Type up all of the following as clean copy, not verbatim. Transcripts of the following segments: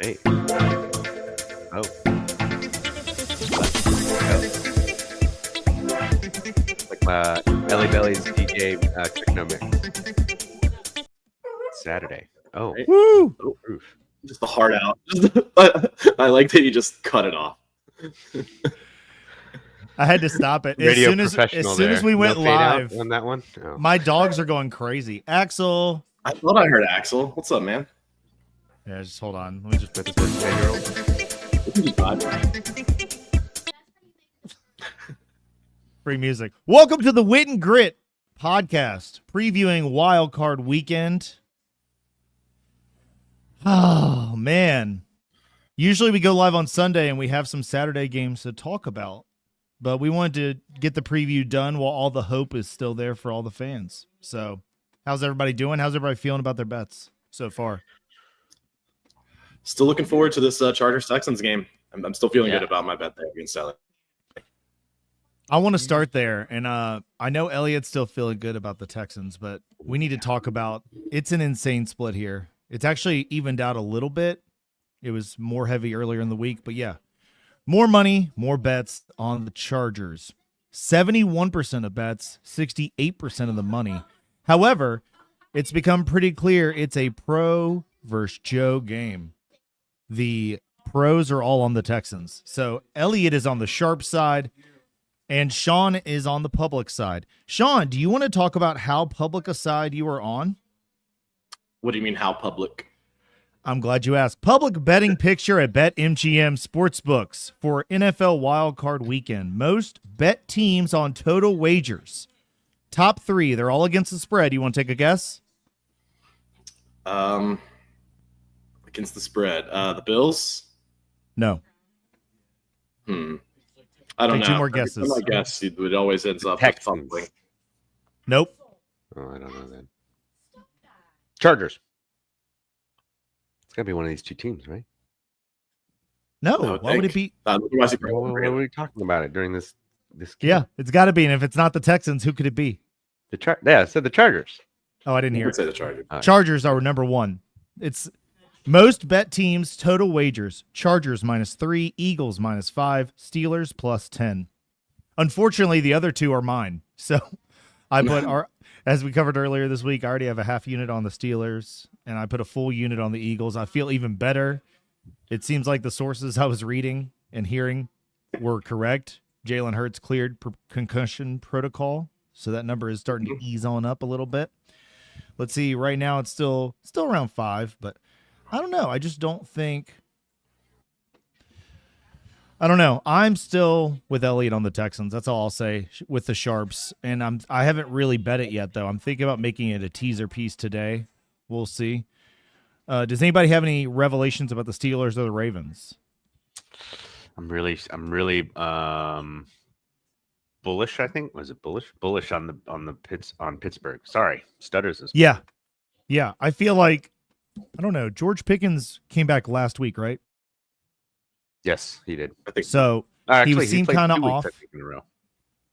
Hey. Oh. Like Belly Belly's DJ Techno Mix. Saturday. Oh. Right. Woo! Oh, oof. Just the heart out. I like that you just cut it off. I had to stop it. Radio as professional soon as we went no fade out live, on that one. Oh. my dogs are going crazy. Axel. I thought I heard Axel. What's up, man? Yeah, just hold on. Let me just put this 8-year-old. We can just vibe. Free music. Welcome to the Wit and Grit podcast, previewing Wildcard Weekend. Oh, man. Usually we go live on Sunday and we have some Saturday games to talk about, but we wanted to get the preview done while all the hope is still there for all the fans. So how's everybody doing? How's everybody feeling about their bets so far? Still looking forward to this Chargers-Texans game. I'm still feeling good about my bet there against Elliott. I want to start there, and I know Elliott's still feeling good about the Texans, but we need to talk about it's an insane split here. It's actually evened out a little bit. It was more heavy earlier in the week, but yeah, more money, more bets on the Chargers. 71% of bets, 68% of the money. However, it's become pretty clear it's a pro versus Joe game. The pros are all on the Texans. So Elliott is on the sharp side, and Sean is on the public side. Sean, do you want to talk about how public a side you are on? What do you mean, how public? I'm glad you asked. Public betting picture at BetMGM Sportsbooks for NFL Wildcard Weekend. Most bet teams on total wagers. Top three. They're all against the spread. You want to take a guess? Against the spread. The Bills? No. I don't know. Two more guesses. I guess it always ends up with Texans. something. Nope. Oh, I don't know then. Chargers. It's got to be one of these two teams, right? No. Why would it be? What were we talking about it during this game? Yeah, it's got to be. And if it's not the Texans, who could it be? I said the Chargers. Oh, I didn't hear I it. would say the Chargers. Chargers are number one. It's most bet teams total wagers. Chargers -3, Eagles -5, Steelers +10. Unfortunately, the other two are mine. So I put as we covered earlier this week, I already have a half unit on the Steelers, and I put a full unit on the Eagles. I feel even better. It seems like the sources I was reading and hearing were correct. Jalen Hurts cleared concussion protocol, so that number is starting to ease on up a little bit. Let's see. Right now, it's still around 5, but I don't know. I just don't think. I don't know. I'm still with Elliott on the Texans. That's all I'll say with the sharps. And I haven't really bet it yet, though. I'm thinking about making it a teaser piece today. We'll see. Does anybody have any revelations about the Steelers or the Ravens? I'm really bullish. I think was it bullish? Bullish on Pittsburgh. Sorry, stutters. Yeah. I feel like I don't know. George Pickens came back last week, right? Yes, he did. I think So Actually, he seemed played kind of 2 weeks, off. I think, in a row.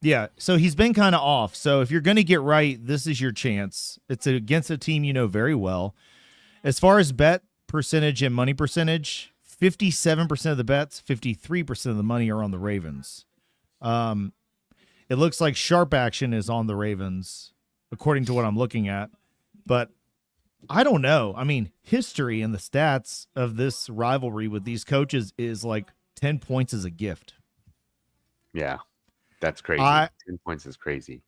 Yeah, so he's been kind of off. So if you're going to get right, this is your chance. It's against a team you know very well. As far as bet percentage and money percentage, 57% of the bets, 53% of the money are on the Ravens. It looks like sharp action is on the Ravens, according to what I'm looking at. But I don't know. I mean, history and the stats of this rivalry with these coaches is like 10 points is a gift. Yeah, that's crazy. 10 points is crazy.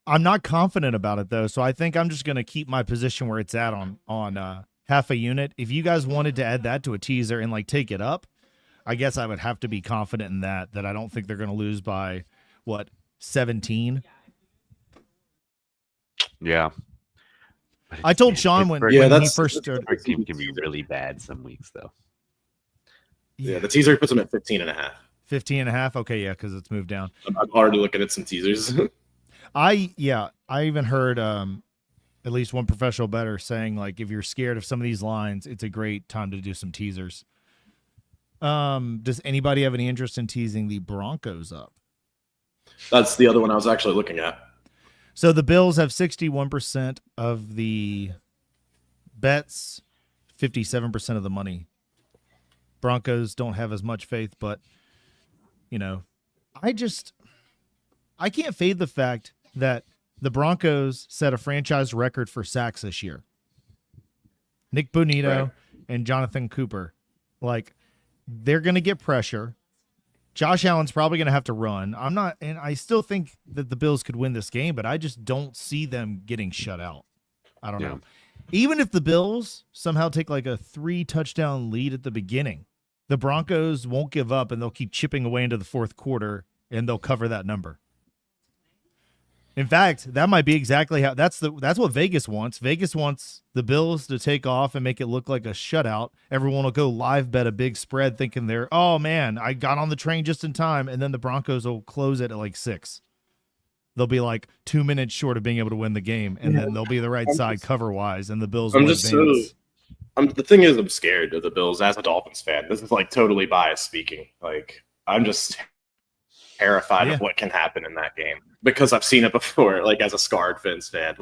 I'm not confident about it, though, so I think I'm just going to keep my position where it's at on half a unit. If you guys wanted to add that to a teaser and like take it up, I guess I would have to be confident in that I don't think they're going to lose by, 17? Yeah. I told Sean when he first started. Our team can be really bad some weeks, though. Yeah, the teaser puts them at 15.5. 15.5? Okay, yeah, because it's moved down. I'm already looking at some teasers. I even heard at least one professional bettor saying, like, if you're scared of some of these lines, it's a great time to do some teasers. Does anybody have any interest in teasing the Broncos up? That's the other one I was actually looking at. So the Bills have 61% of the bets, 57% of the money. Broncos don't have as much faith, but I can't fade the fact that the Broncos set a franchise record for sacks this year. Nick Bonito and Jonathan Cooper, they're going to get pressure. Josh Allen's probably going to have to run. I still think that the Bills could win this game, but I just don't see them getting shut out. I don't know. Even if the Bills somehow take a 3-touchdown lead at the beginning, the Broncos won't give up and they'll keep chipping away into the fourth quarter and they'll cover that number. In fact, that might be exactly how that's what Vegas wants. Vegas wants the Bills to take off and make it look like a shutout. Everyone will go live bet a big spread thinking oh man, I got on the train just in time, and then the Broncos will close it at 6. They'll be 2 minutes short of being able to win the game, and then they'll be the right side cover-wise, and the Bills will advance. The thing is, I'm scared of the Bills as a Dolphins fan. This is totally biased speaking. I'm just terrified of what can happen in that game because I've seen it before. As a scarred Fins fan,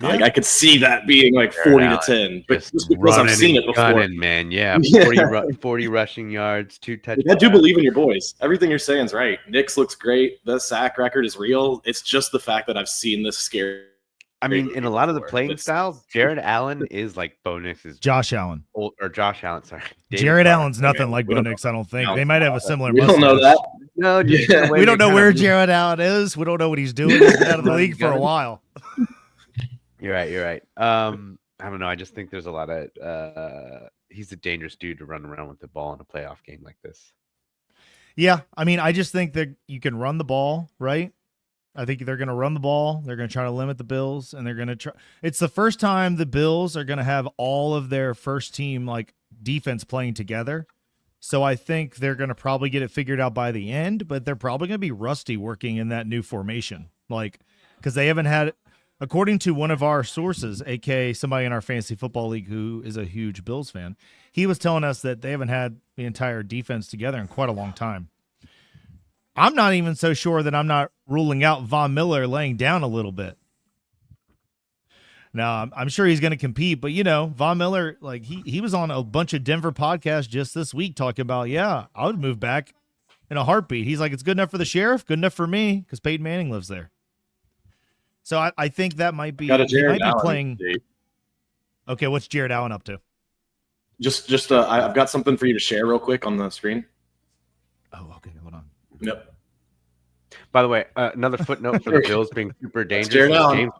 I could see that being 40-10, but just because I've seen it before. Gunning, man, 40 rushing yards, 2 touchdowns. I do believe in your boys. Everything you're saying is right. Nick's looks great. The sack record is real. It's just the fact that I've seen this scary. I mean, in a lot of the playing styles, Jared Allen is Bo Nix's Josh Allen. Josh Allen, sorry. Jared Allen's nothing like Bo Nix, I don't think. They might have a similar mustache. We don't know that. No, we don't know where Jared Allen is. We don't know what he's doing. He's been out of the league for a while. You're right. I don't know. I just think there's a lot of he's a dangerous dude to run around with the ball in a playoff game like this. Yeah, I mean, I just think that you can run the ball, right? I think they're going to run the ball. They're going to try to limit the Bills, and they're going to try. It's the first time the Bills are going to have all of their first team defense playing together. So I think they're going to probably get it figured out by the end, but they're probably going to be rusty working in that new formation. Because they haven't had, according to one of our sources, aka somebody in our fantasy football league who is a huge Bills fan, he was telling us that they haven't had the entire defense together in quite a long time. I'm not even so sure that I'm not ruling out Von Miller laying down a little bit. Now, I'm sure he's going to compete, but, Von Miller, he was on a bunch of Denver podcasts just this week talking about, I would move back in a heartbeat. He's like, it's good enough for the sheriff, good enough for me, because Peyton Manning lives there. So I think that might be, he might be playing. Okay, what's Jared Allen up to? I've got something for you to share real quick on the screen. Oh, okay, hold on. Yep. By the way, another footnote for the Bills being super dangerous. Jared Allen.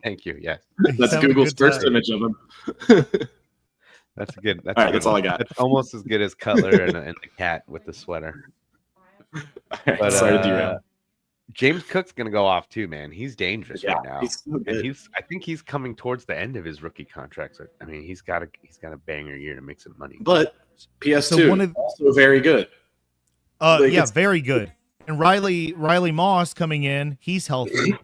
Thank you. Yes, that's Google's first image of him. That's good. All right, that's all I got. That's almost as good as Cutler and the cat with the sweater. But, sorry to derail. James Cook's gonna go off too, man. He's dangerous right now, he's so good. And I think he's coming towards the end of his rookie contract. So, I mean, he's got a banger year to make some money. But PS2 also very good. Very good. And Riley Moss coming in, he's healthy.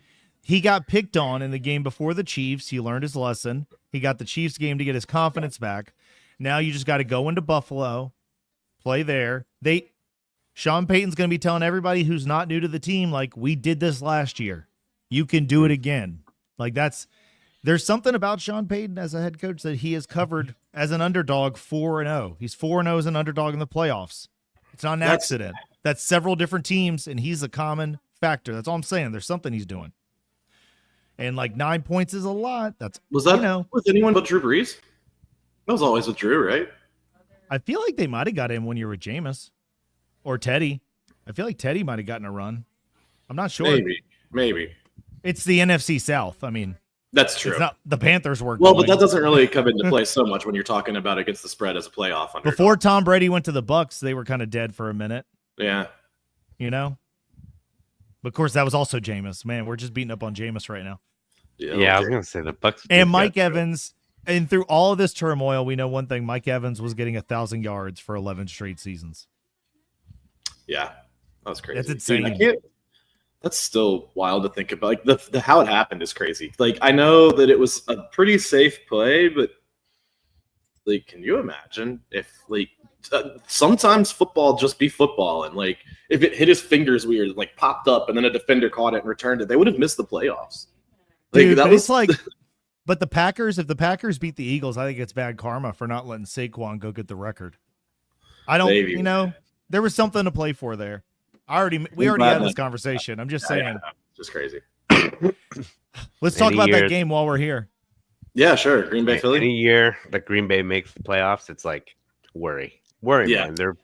He got picked on in the game before the Chiefs. He learned his lesson. He got the Chiefs game to get his confidence back. Now you just got to go into Buffalo, play there. Sean Payton's going to be telling everybody who's not new to the team, we did this last year. You can do it again. There's something about Sean Payton as a head coach that he has covered as an underdog 4-0. He's 4-0 as an underdog in the playoffs. It's not an accident. That's several different teams, and he's a common factor. That's all I'm saying. There's something he's doing. And 9 points is a lot. Was anyone but Drew Brees? That was always with Drew, right? I feel like they might have got him when you were with Jameis or Teddy. I feel like Teddy might have gotten a run. I'm not sure. Maybe. It's the NFC South. I mean, that's true. It's not the Panthers were well, but that doesn't really come into play so much when you're talking about against the spread as a playoff underdog. Before Tom Brady went to the Bucs, they were kind of dead for a minute. Yeah. But of course, that was also Jameis. Man, we're just beating up on Jameis right now. Yeah, I was going to say the Bucs. And Mike Evans, and through all of this turmoil, we know one thing: Mike Evans was getting 1,000 yards for 11 straight seasons. Yeah, that was crazy. That's insane. Dude, that's still wild to think about. The how it happened is crazy. I know that it was a pretty safe play, but can you imagine if sometimes football just be football, and if it hit his fingers weird, popped up, and then a defender caught it and returned it, they would have missed the playoffs. Dude, it's But the Packers, if the Packers beat the Eagles, I think it's bad karma for not letting Saquon go get the record. I don't, Maybe. there was something to play for there. We already had this conversation. I'm just saying. Yeah, just crazy. Let's talk about that game while we're here. Yeah, sure. Green Bay, Philly. Any year that Green Bay makes the playoffs, it's like worry, man. They're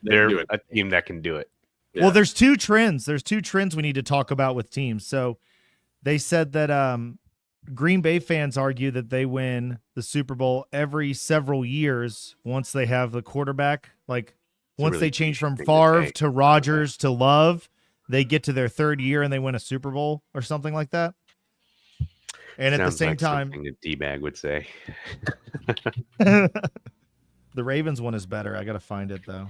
a team that can do it. Yeah. Well, there's two trends. There's two trends we need to talk about with teams. So they said that Green Bay fans argue that they win the Super Bowl every several years once they have the quarterback. Like once they change from Favre to Rodgers to Love, they get to their third year and they win a Super Bowl or something like that. And at the same time, something a D-bag would say. The Ravens one is better. I got to find it though.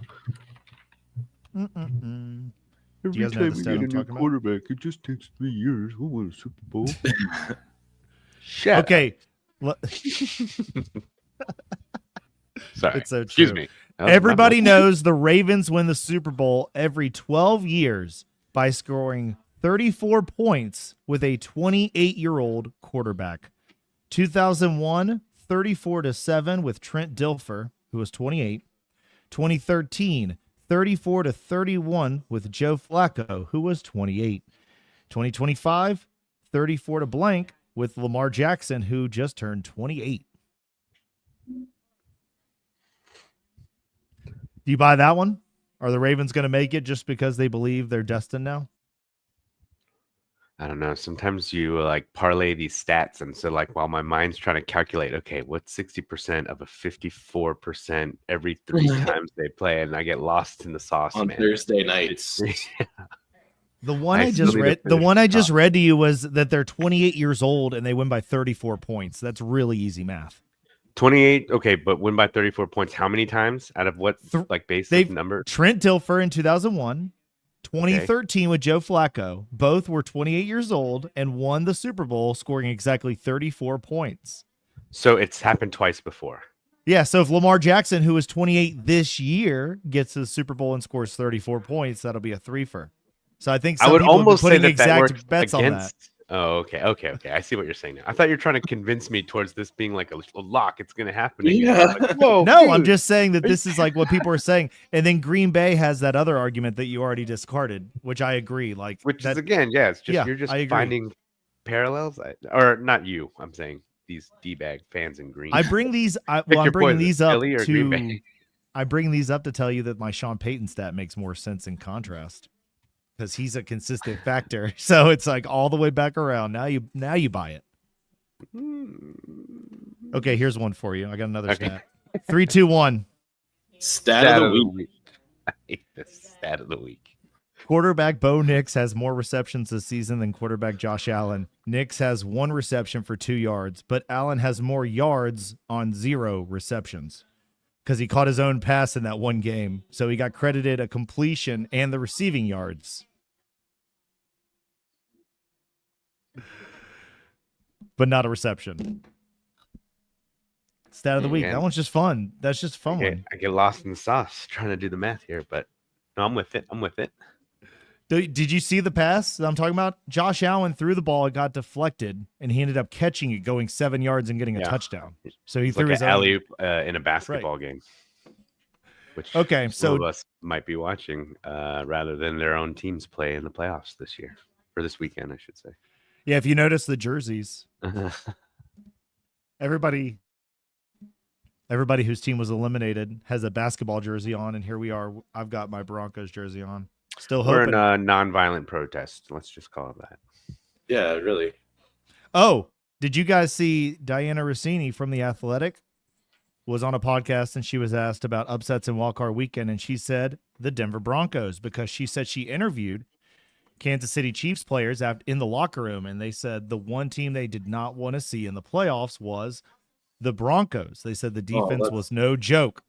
Do you guys know the stat I'm talking quarterback, it just takes 3 years. We'll win a Super Bowl. Okay. Sorry. It's so true. Excuse me. Everybody knows the Ravens win the Super Bowl every 12 years by scoring 34 points with a 28-year-old quarterback. 2001, 34-7 with Trent Dilfer, who was 28. 2013, 34-31 with Joe Flacco, who was 28. 2025, 34-blank with Lamar Jackson, who just turned 28. Do you buy that one? Are the Ravens going to make it just because they believe they're destined now? I don't know. Sometimes you like parlay these stats. And so like while my mind's trying to calculate, okay, what's 60% of a 54% every 3 times they play? And I get lost in the sauce, on man. Thursday nights. The one I just read to you was that they're 28 years old and they win by 34 points. That's really easy math. 28. Okay. But win by 34 points. How many times out of what like basic number? Trent Dilfer in 2001. 2013 with Joe Flacco. Both were 28 years old and won the Super Bowl, scoring exactly 34 points. So it's happened twice before. Yeah, so if Lamar Jackson, who is 28 this year, gets to the Super Bowl and scores 34 points, that'll be a threefer. So I think some I would people almost have been putting say that exact bets on that. Oh, okay. I see what you're saying now. I thought you were trying to convince me towards this being like a lock. It's going to happen. Yeah. Like, whoa, No, dude. I'm just saying that this is like what people are saying. And then Green Bay has that other argument that you already discarded, which I agree. Like, which that, is again, yeah, it's just yeah, you're just I agree. finding parallels, or not you. I'm saying these D-bag fans in green. I bring these. I'm bringing these up to. I bring these up to tell you that my Sean Payton stat makes more sense in contrast. Because he's a consistent factor, so it's like all the way back around. Now you buy it. Okay, here's one for you. I got another stat. 3, 2, 1. Stat of the week. I hate this stat of the week. Quarterback Bo Nix has more receptions this season than quarterback Josh Allen. Nix has 1 reception for 2 yards, but Allen has more yards on 0 receptions because he caught his own pass in that one game. So he got credited a completion and the receiving yards. But not a reception. Stat of the week. That one's just fun. That's just a fun one. I get lost in the sauce trying to do the math here, but no, I'm with it. Did you see the pass that I'm talking about? Josh Allen threw the ball, it got deflected, and he ended up catching it, going 7 yards and getting a touchdown. So he threw like his an alley-oop in a basketball game. Which so some of us might be watching rather than their own teams play in the playoffs this year, or this weekend, I should say. Yeah, if you notice the jerseys, everybody whose team was eliminated has a basketball jersey on, and here we are. I've got my Broncos jersey on. Still hoping. We're in a non-violent protest. Let's just call it that. Yeah, really. Oh, did you guys see Diana Rossini from The Athletic was on a podcast, and she was asked about upsets in Wildcard Weekend, and she said the Denver Broncos, because she said she interviewed Kansas City Chiefs players in the locker room, and they said the one team they did not want to see in the playoffs was the Broncos. They said the defense was no joke.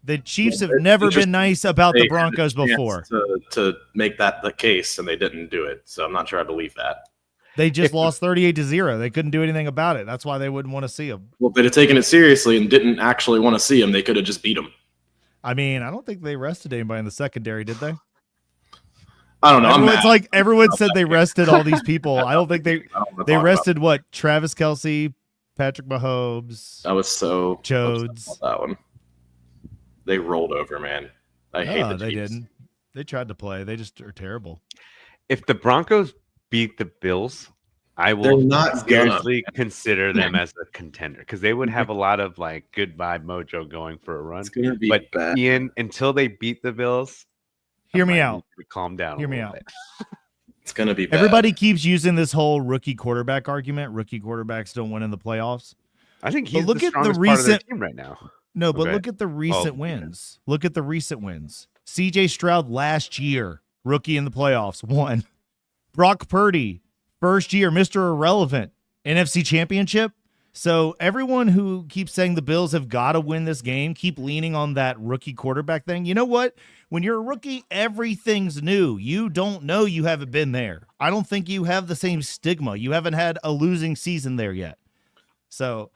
The Chiefs have never been nice about the Broncos before. To make that the case, and they didn't do it. So I'm not sure I believe that. They just lost 38-0. They couldn't do anything about it. That's why they wouldn't want to see them. Well, if they'd have taken it seriously and didn't actually want to see them, they could have just beat them. I mean, I don't think they rested anybody in the secondary, did they? I don't know. It's like everyone said they rested all these people. I don't think they rested what? Travis Kelce, Patrick Mahomes. I was so Jodes. upset about that one. They rolled over, man. I hate the Chiefs. They didn't. They tried to play. They just are terrible. If the Broncos beat the Bills, I They're will not seriously consider them as a contender because they would have a lot of like good vibe mojo going for a run. It's gonna be But bad. Ian, until they beat the Bills, Hear me out. Calm down. Hear me out. It's gonna be bad. Everybody keeps using this whole rookie quarterback argument. Rookie quarterbacks don't win in the playoffs. I think he's look the at the strongest part of their recent team right now. No, but Okay. look at the recent wins. Look at the recent wins. CJ Stroud last year, rookie in the playoffs, won. Brock Purdy, first year, Mr. Irrelevant, NFC Championship. So everyone who keeps saying the Bills have got to win this game, keep leaning on that rookie quarterback thing. You know what? When you're a rookie, everything's new. You don't know, you haven't been there. I don't think you have the same stigma. You haven't had a losing season there yet. So,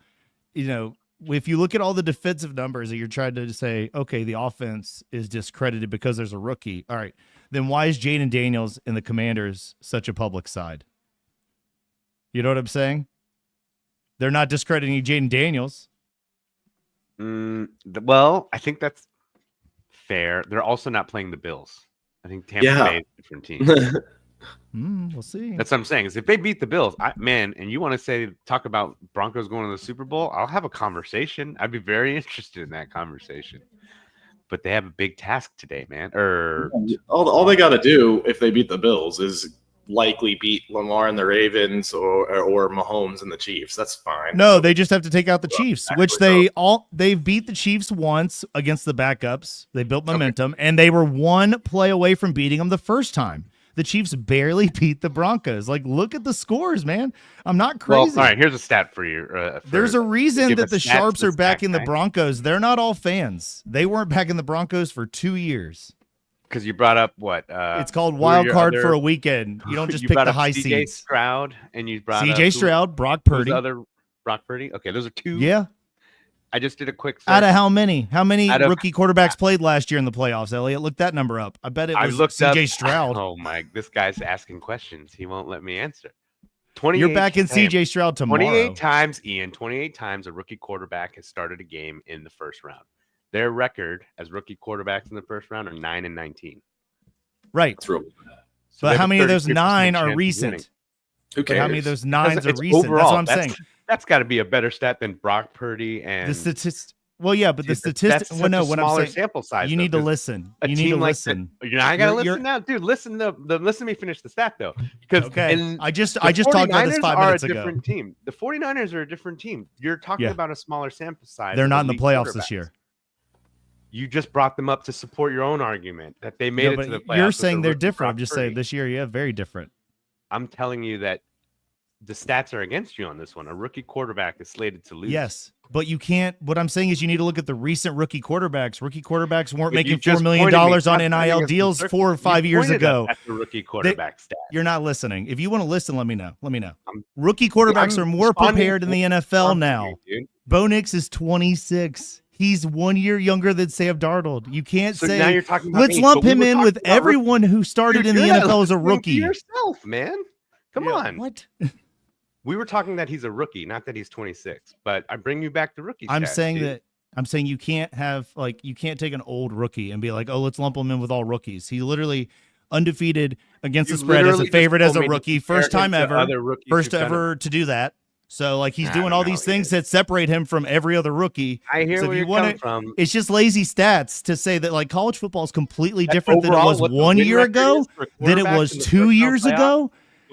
you know, if you look at all the defensive numbers that you're trying to say, okay, the offense is discredited because there's a rookie. All right, then why is Jaden Daniels and the Commanders such a public side? You know what I'm saying? They're not discrediting Jaden Daniels. Well, I think that's fair. They're also not playing the Bills. I think Tampa Bay is a different team. We'll see. That's what I'm saying. Is if they beat the Bills, and you want to talk about Broncos going to the Super Bowl, I'll have a conversation. I'd be very interested in that conversation. But they have a big task today, man. All they got to do if they beat the Bills is likely beat Lamar and the Ravens or Mahomes and the Chiefs. That's fine. No, they just have to take out the Chiefs, which they've beat the Chiefs once against the backups. They built momentum, and they were one play away from beating them the first time. The Chiefs barely beat the Broncos. Like, look at the scores, man. I'm not crazy. Well, all right, here's a stat for you. There's a reason that the Sharps are backing the Broncos. They're not all fans. They weren't backing the Broncos for 2 years. Because you brought up what? It's called Wildcard for a Weekend. You don't just pick the high seeds. CJ Stroud, and you brought CJ Stroud, Brock Purdy. Brock Purdy? Okay, those are two. Yeah. I just did a quick search. Out of how many? How many rookie quarterbacks played last year in the playoffs, Elliott? Look that number up. I bet it was CJ Stroud. Oh, my. This guy's asking questions. He won't let me answer. You're back in CJ Stroud tomorrow. 28 times, Ian. 28 times a rookie quarterback has started a game in the first round. Their record as rookie quarterbacks in the first round are 9-19. So Right. But how many of those 9 are recent? Who cares? How many of those 9s are recent? Overall, that's what I'm saying. That's got to be a better stat than Brock Purdy and the statistic. Well, yeah, but the statistic. Well, no, what I'm saying. Sample size. You need to listen. You need to listen. You're not gonna listen now, dude. Listen to me finish the stat though, because I just talked about this 5 minutes ago. Different team. The 49ers are a different team. You're talking about a smaller sample size. They're not in the playoffs this year. You just brought them up to support your own argument that they made it to the playoffs. You're saying they're different. I'm just saying this year, yeah, very different. I'm telling you that the stats are against you on this one. A rookie quarterback is slated to lose. Yes, but you can't. What I'm saying is you need to look at the recent rookie quarterbacks. Rookie quarterbacks weren't making $4 million on NIL deals 4 or 5 years ago. That's the rookie quarterback stat. You're not listening. If you want to listen, let me know. Rookie quarterbacks are more prepared in the NFL now. Bo Nix is 26. He's 1 year younger than Sam Darnold. You can't say, now you're talking about let's lump him in with everyone who started in the NFL as a rookie. Yourself, man. Come on. What? We were talking that he's a rookie, not that he's 26. But I bring you back to rookie. I'm saying you can't have you can't take an old rookie and be like, oh, let's lump him in with all rookies. He literally undefeated against the spread as a favorite as a rookie, first time ever, first ever to do that. So he's doing all these things that separate him from every other rookie. I hear where you're coming from. It's just lazy stats to say that college football is completely different than it was 1 year ago, than it was 2 years ago.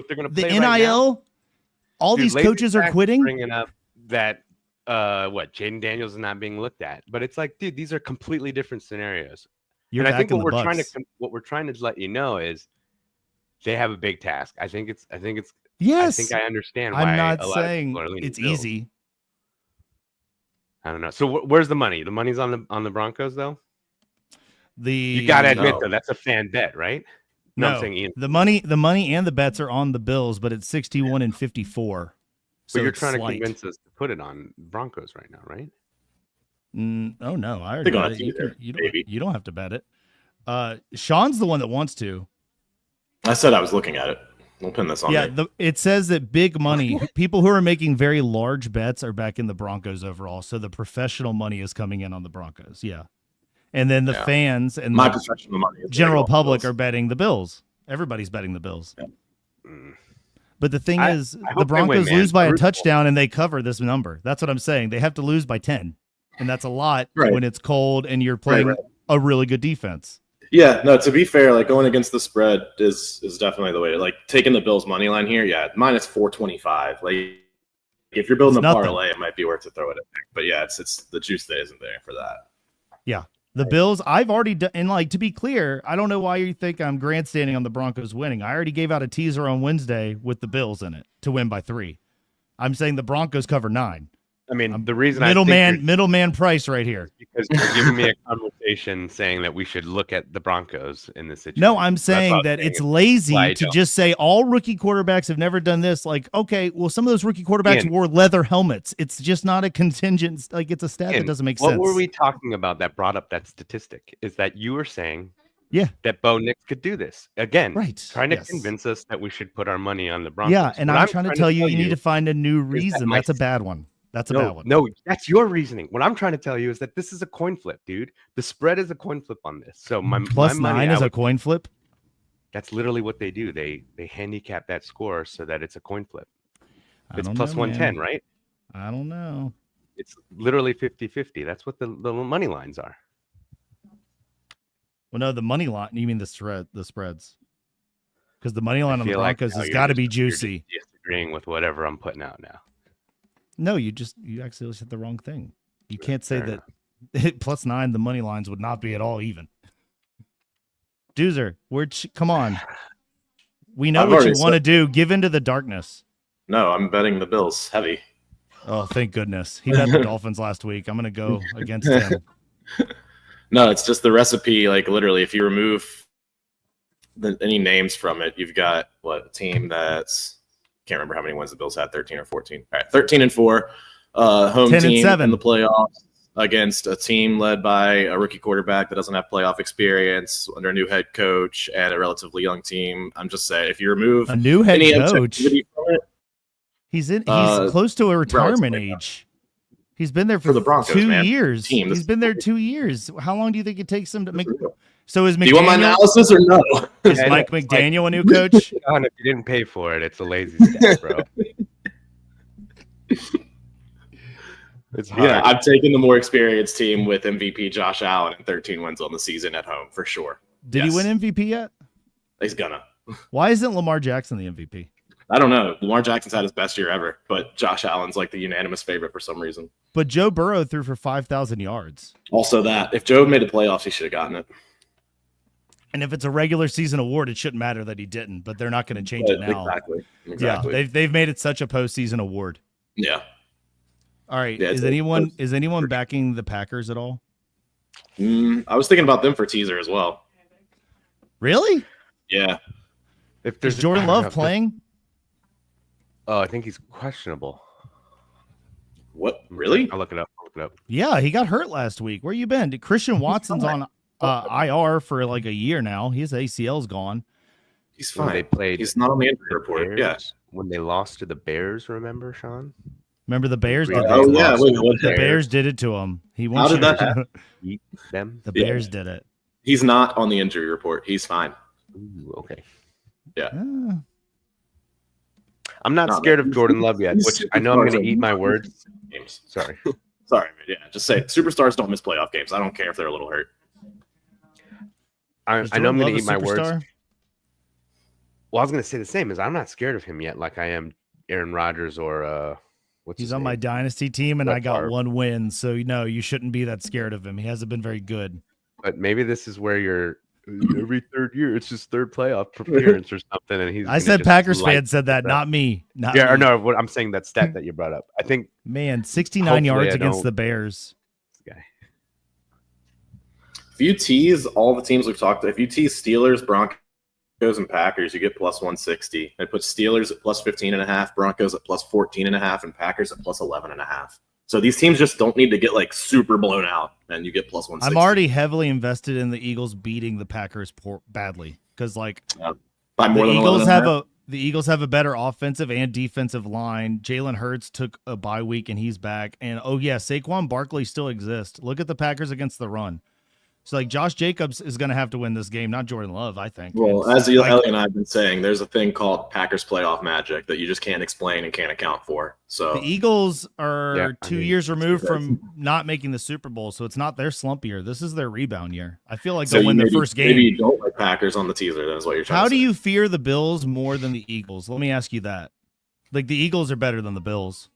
The NIL, all these coaches are quitting. Bringing up that Jaden Daniels is not being looked at, but it's like, dude, these are completely different scenarios. And I think what we're trying to let you know is they have a big task. I think it's. Yes, I think I understand why. I'm not saying it's easy. I don't know. So where's the money? The money's on the Broncos, though. You gotta admit though, that's a fan bet, right? No, I'm saying Ian. The money and the bets are on the Bills, but it's 61-54. So you're trying to convince us to put it on Broncos right now, right? Oh no, I already bet it. You don't have to bet it. Sean's the one that wants to. I said I was looking at it. We'll pin this on Yeah, me. it says that big money, people who are making very large bets are back in the Broncos overall. So the professional money is coming in on the Broncos. Yeah. And then the fans and my the professional money is general betting on the public Bills. are betting the Bills. Everybody's betting the Bills. Yeah. But the thing is, I the hope they win, Broncos man. lose by a They're touchdown and they cover this number. That's what I'm saying. They have to lose by 10. And that's a lot Right. when it's cold and you're playing Right. a really good defense. Yeah, no, to be fair, like going against the spread is definitely the way. Like taking the Bills money line here, yeah, minus 425. Like if you're building It's a nothing. parlay, it might be worth to throw it in there. But yeah, it's the juice that isn't there for that. Yeah. The Bills, I've already done, and like to be clear, I don't know why you think I'm grandstanding on the Broncos winning. I already gave out a teaser on Wednesday with the Bills in it to win by 3. I'm saying the Broncos cover 9. I mean, the reason Middleman price right here. because you're giving me a conversation saying that we should look at the Broncos in this situation. No, I'm That's saying what that I'm it's saying. lazy why I to don't. just say all rookie quarterbacks have never done this. Like, okay, well, some of those rookie quarterbacks Ian. wore leather helmets. It's just not a contingent. Like, it's a stat that Ian, doesn't make what sense. were we talking about that brought up that statistic? Is that you were saying Yeah. that Bo Nix could do this again, Right. trying to Yes. convince us that we should put our money on the Broncos. Yeah, and What I'm trying to tell you, you need to find a new that reason. my- That's a bad one. That's a bad one. No, that's your reasoning. What I'm trying to tell you is that this is a coin flip, dude. The spread is a coin flip on this. So Plus my money, 9 is a coin flip. That's literally what they do. They handicap that score so that it's a coin flip. I It's don't plus know, 110, man. right? I don't know. It's literally 50-50. That's what the money lines are. Well, no, the money line. You mean the spreads? Because the money line on the feel like Broncos now has you're got to be you're just juicy. disagreeing with whatever I'm putting out now. No, you actually said the wrong thing. You can't say Fair that plus 9, the money lines would not be at all even. Doozer, come on. We know I've what you already want to said- do. Give into the darkness. No, I'm betting the Bills heavy. Oh, thank goodness. He bet the Dolphins last week. I'm going to go against him. No, it's just the recipe. Like literally, if you remove any names from it, you've got a team that's can't remember how many wins the Bills had, 13 or 14. All right, 13-4, home 10 and team 7 in the playoffs against a team led by a rookie quarterback that doesn't have playoff experience, under a new head coach and a relatively young team. I'm just saying, if you remove A new head any coach. objectivity from it, He's close to a retirement relatively age. He's been there For the Broncos, 2 man. years. Team, this He's is been there cool. 2 years. How long do you think it takes him to make? this is real. So is Do you want my McDaniel? analysis or no? Is Yeah, Mike it's McDaniel a new coach? John, if you didn't pay for it, it's a lazy stat, bro. It's hard. Yeah, I'm taking the more experienced team with MVP Josh Allen and 13 wins on the season at home for sure. Did Yes. he win MVP yet? He's gonna. Why isn't Lamar Jackson the MVP? I don't know. Lamar Jackson's had his best year ever, but Josh Allen's like the unanimous favorite for some reason. But Joe Burrow threw for 5,000 yards. Also, that if Joe made the playoffs, he should have gotten it. And if it's a regular season award, it shouldn't matter that he didn't. But they're not going to change it now. Exactly. Yeah, they've made it such a postseason award. Yeah. All right. Yeah, is anyone backing the Packers at all? I was thinking about them for teaser as well. Really? Yeah. If Is there's Jordan Love playing? Oh, I think he's questionable. What? Really? I'll look it up. Yeah, he got hurt last week. Where you been? Christian Watson's on IR for like a year now. His ACL's gone. He's When fine. they played He's not on the injury the report. Bears, Yeah. When they lost to the Bears, remember, Sean? Remember the Bears did Oh, that? Oh yeah. lost Wait, to what? The Bears did it to him. He How did that happen? Beat them. The Yeah. Bears did it. He's not on the injury report. He's fine. Ooh, okay. Ah. I'm not No, scared of he's- Jordan Love yet, he's which I know I'm going superstars. to eat my words. Games. Sorry. Sorry, but yeah. Just say superstars don't miss playoff games. I don't care if they're a little hurt. I Is know I'm Jordan going Love to eat my a words. superstar? Well, I was going to say the same. Is I'm not scared of him yet, like I am Aaron Rodgers or what's He's his on name? my dynasty team, and Brett I got Favre. 1 win. So no, you shouldn't be that scared of him. He hasn't been very good. But maybe this is where you're every third year. It's his third playoff appearance or something, and he's. I gonna said just Packers light fans said that, it up. not me. Not Yeah, me. or no. What I'm saying that stat that you brought up. I think Man, 69 Hopefully yards I against don't- the Bears. this guy. If you tease all the teams we've talked to, if you tease Steelers, Broncos, and Packers, you get plus 160. I put Steelers at plus 15.5, Broncos at plus 14.5, and Packers at plus 11.5. So these teams just don't need to get like super blown out, and you get plus 160. I'm already heavily invested in the Eagles beating the Packers badly because like by more the than Eagles 11.5. The Eagles have a better offensive and defensive line. Jalen Hurts took a bye week and he's back. And oh yeah, Saquon Barkley still exists. Look at the Packers against the run. So like Josh Jacobs is going to have to win this game, not Jordan Love, I think. Well, as Elliott and I have been saying, there's a thing called Packers playoff magic that you just can't explain and can't account for. So the Eagles are 2 years removed from not making the Super Bowl, so it's not their slump year. This is their rebound year. I feel like they'll win their first game. Maybe you don't like Packers on the teaser. That is what you're trying to say. How do you fear the Bills more than the Eagles? Let me ask you that. Like the Eagles are better than the Bills.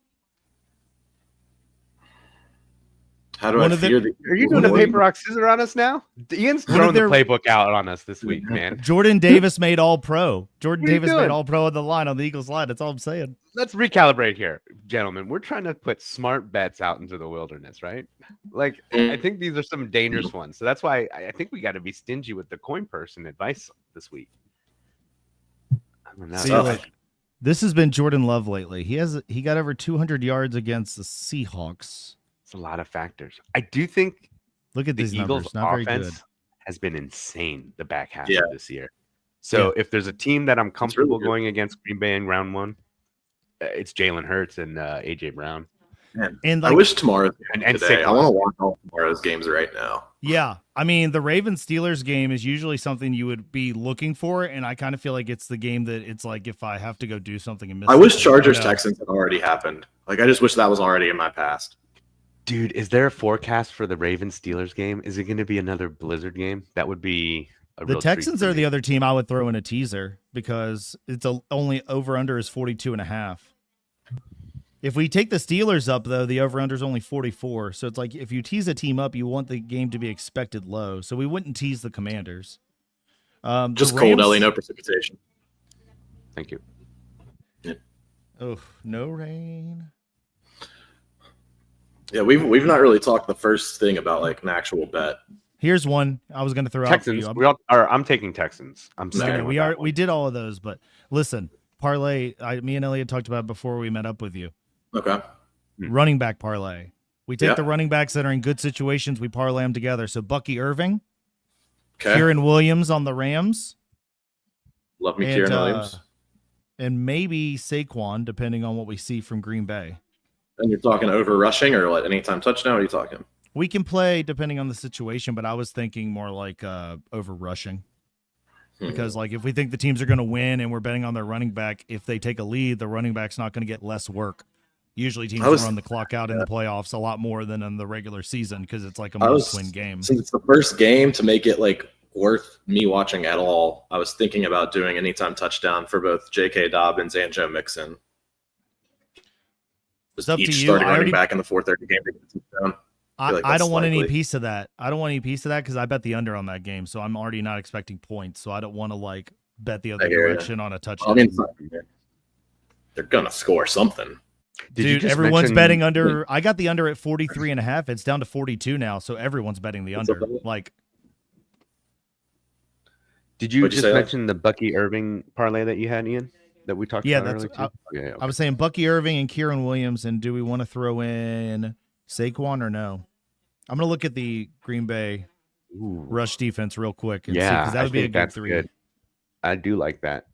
How do I fear the? Are you doing the paper rock scissors on us now? Ian's throwing the playbook out on us this week, man. Jordan Davis made All Pro. Jordan Davis made All Pro on the line on the Eagles line. That's all I'm saying. Let's recalibrate here, gentlemen. We're trying to put smart bets out into the wilderness, right? Like I think these are some dangerous ones. So that's why I think we got to be stingy with the coin purse and advice this week. I don't know. This has been Jordan Love lately. He got over 200 yards against the Seahawks. A lot of factors. I do think look at these Eagles' numbers. Not very good. Offense has been insane the back half of this year. So if there's a team that I'm comfortable going against Green Bay in round one, it's Jalen Hurts and AJ Brown. And like, I wish tomorrow and today. I want to watch all tomorrow's games right now. Yeah, I mean the Ravens-Steelers game is usually something you would be looking for, and I kind of feel like it's the game that it's like if I have to go do something and miss. I wish Chargers-Texans had already happened. Like I just wish that was already in my past. Dude, is there a forecast for the Ravens-Steelers game? Is it going to be another blizzard game? That would be a real The Texans are the other team I would throw in a teaser because it's only over-under is 42.5. If we take the Steelers up, though, the over-under is only 44. So it's like if you tease a team up, you want the game to be expected low. So we wouldn't tease the Commanders. Just cold, Ellie, no precipitation. Thank you. Yeah. Oh, no rain. Yeah, we've not really talked the first thing about like an actual bet. Here's one I was going to throw Texans. out for you. I'm taking Texans. I'm scared. We did all of those, but listen, parlay. Me and Elliott talked about it before we met up with you. Okay. Running back parlay. We take the running backs that are in good situations. We parlay them together. So Bucky Irving, Kieran Williams on the Rams. Love me, Kieran Williams. And maybe Saquon, depending on what we see from Green Bay. And you're talking over rushing or what? Anytime touchdown? What are you talking? We can play depending on the situation, but I was thinking more like over rushing. Because like if we think the teams are going to win and we're betting on their running back, if they take a lead, the running back's not going to get less work. Usually teams run the clock out in the playoffs a lot more than in the regular season because it's like a must-win game. Since it's the first game, to make it like worth me watching at all, I was thinking about doing anytime touchdown for both J.K. Dobbins and Joe Mixon. It's up to you. Starting running back in the 4:30 game. I don't want any piece of that. I don't want any piece of that because I bet the under on that game, so I'm already not expecting points. So I don't want to like bet the other direction on a touchdown. I mean, they're gonna score something. Dude, everyone's betting under. I got the under at 43.5. It's down to 42 now, so everyone's betting the under. Like, did you just mention the Bucky Irving parlay that you had, Ian? That we talked about earlier? I was saying Bucky Irving and Kieran Williams, and do we want to throw in Saquon or no? I'm going to look at the Green Bay rush defense real quick and see, because that would be a good three. Good. I do like that.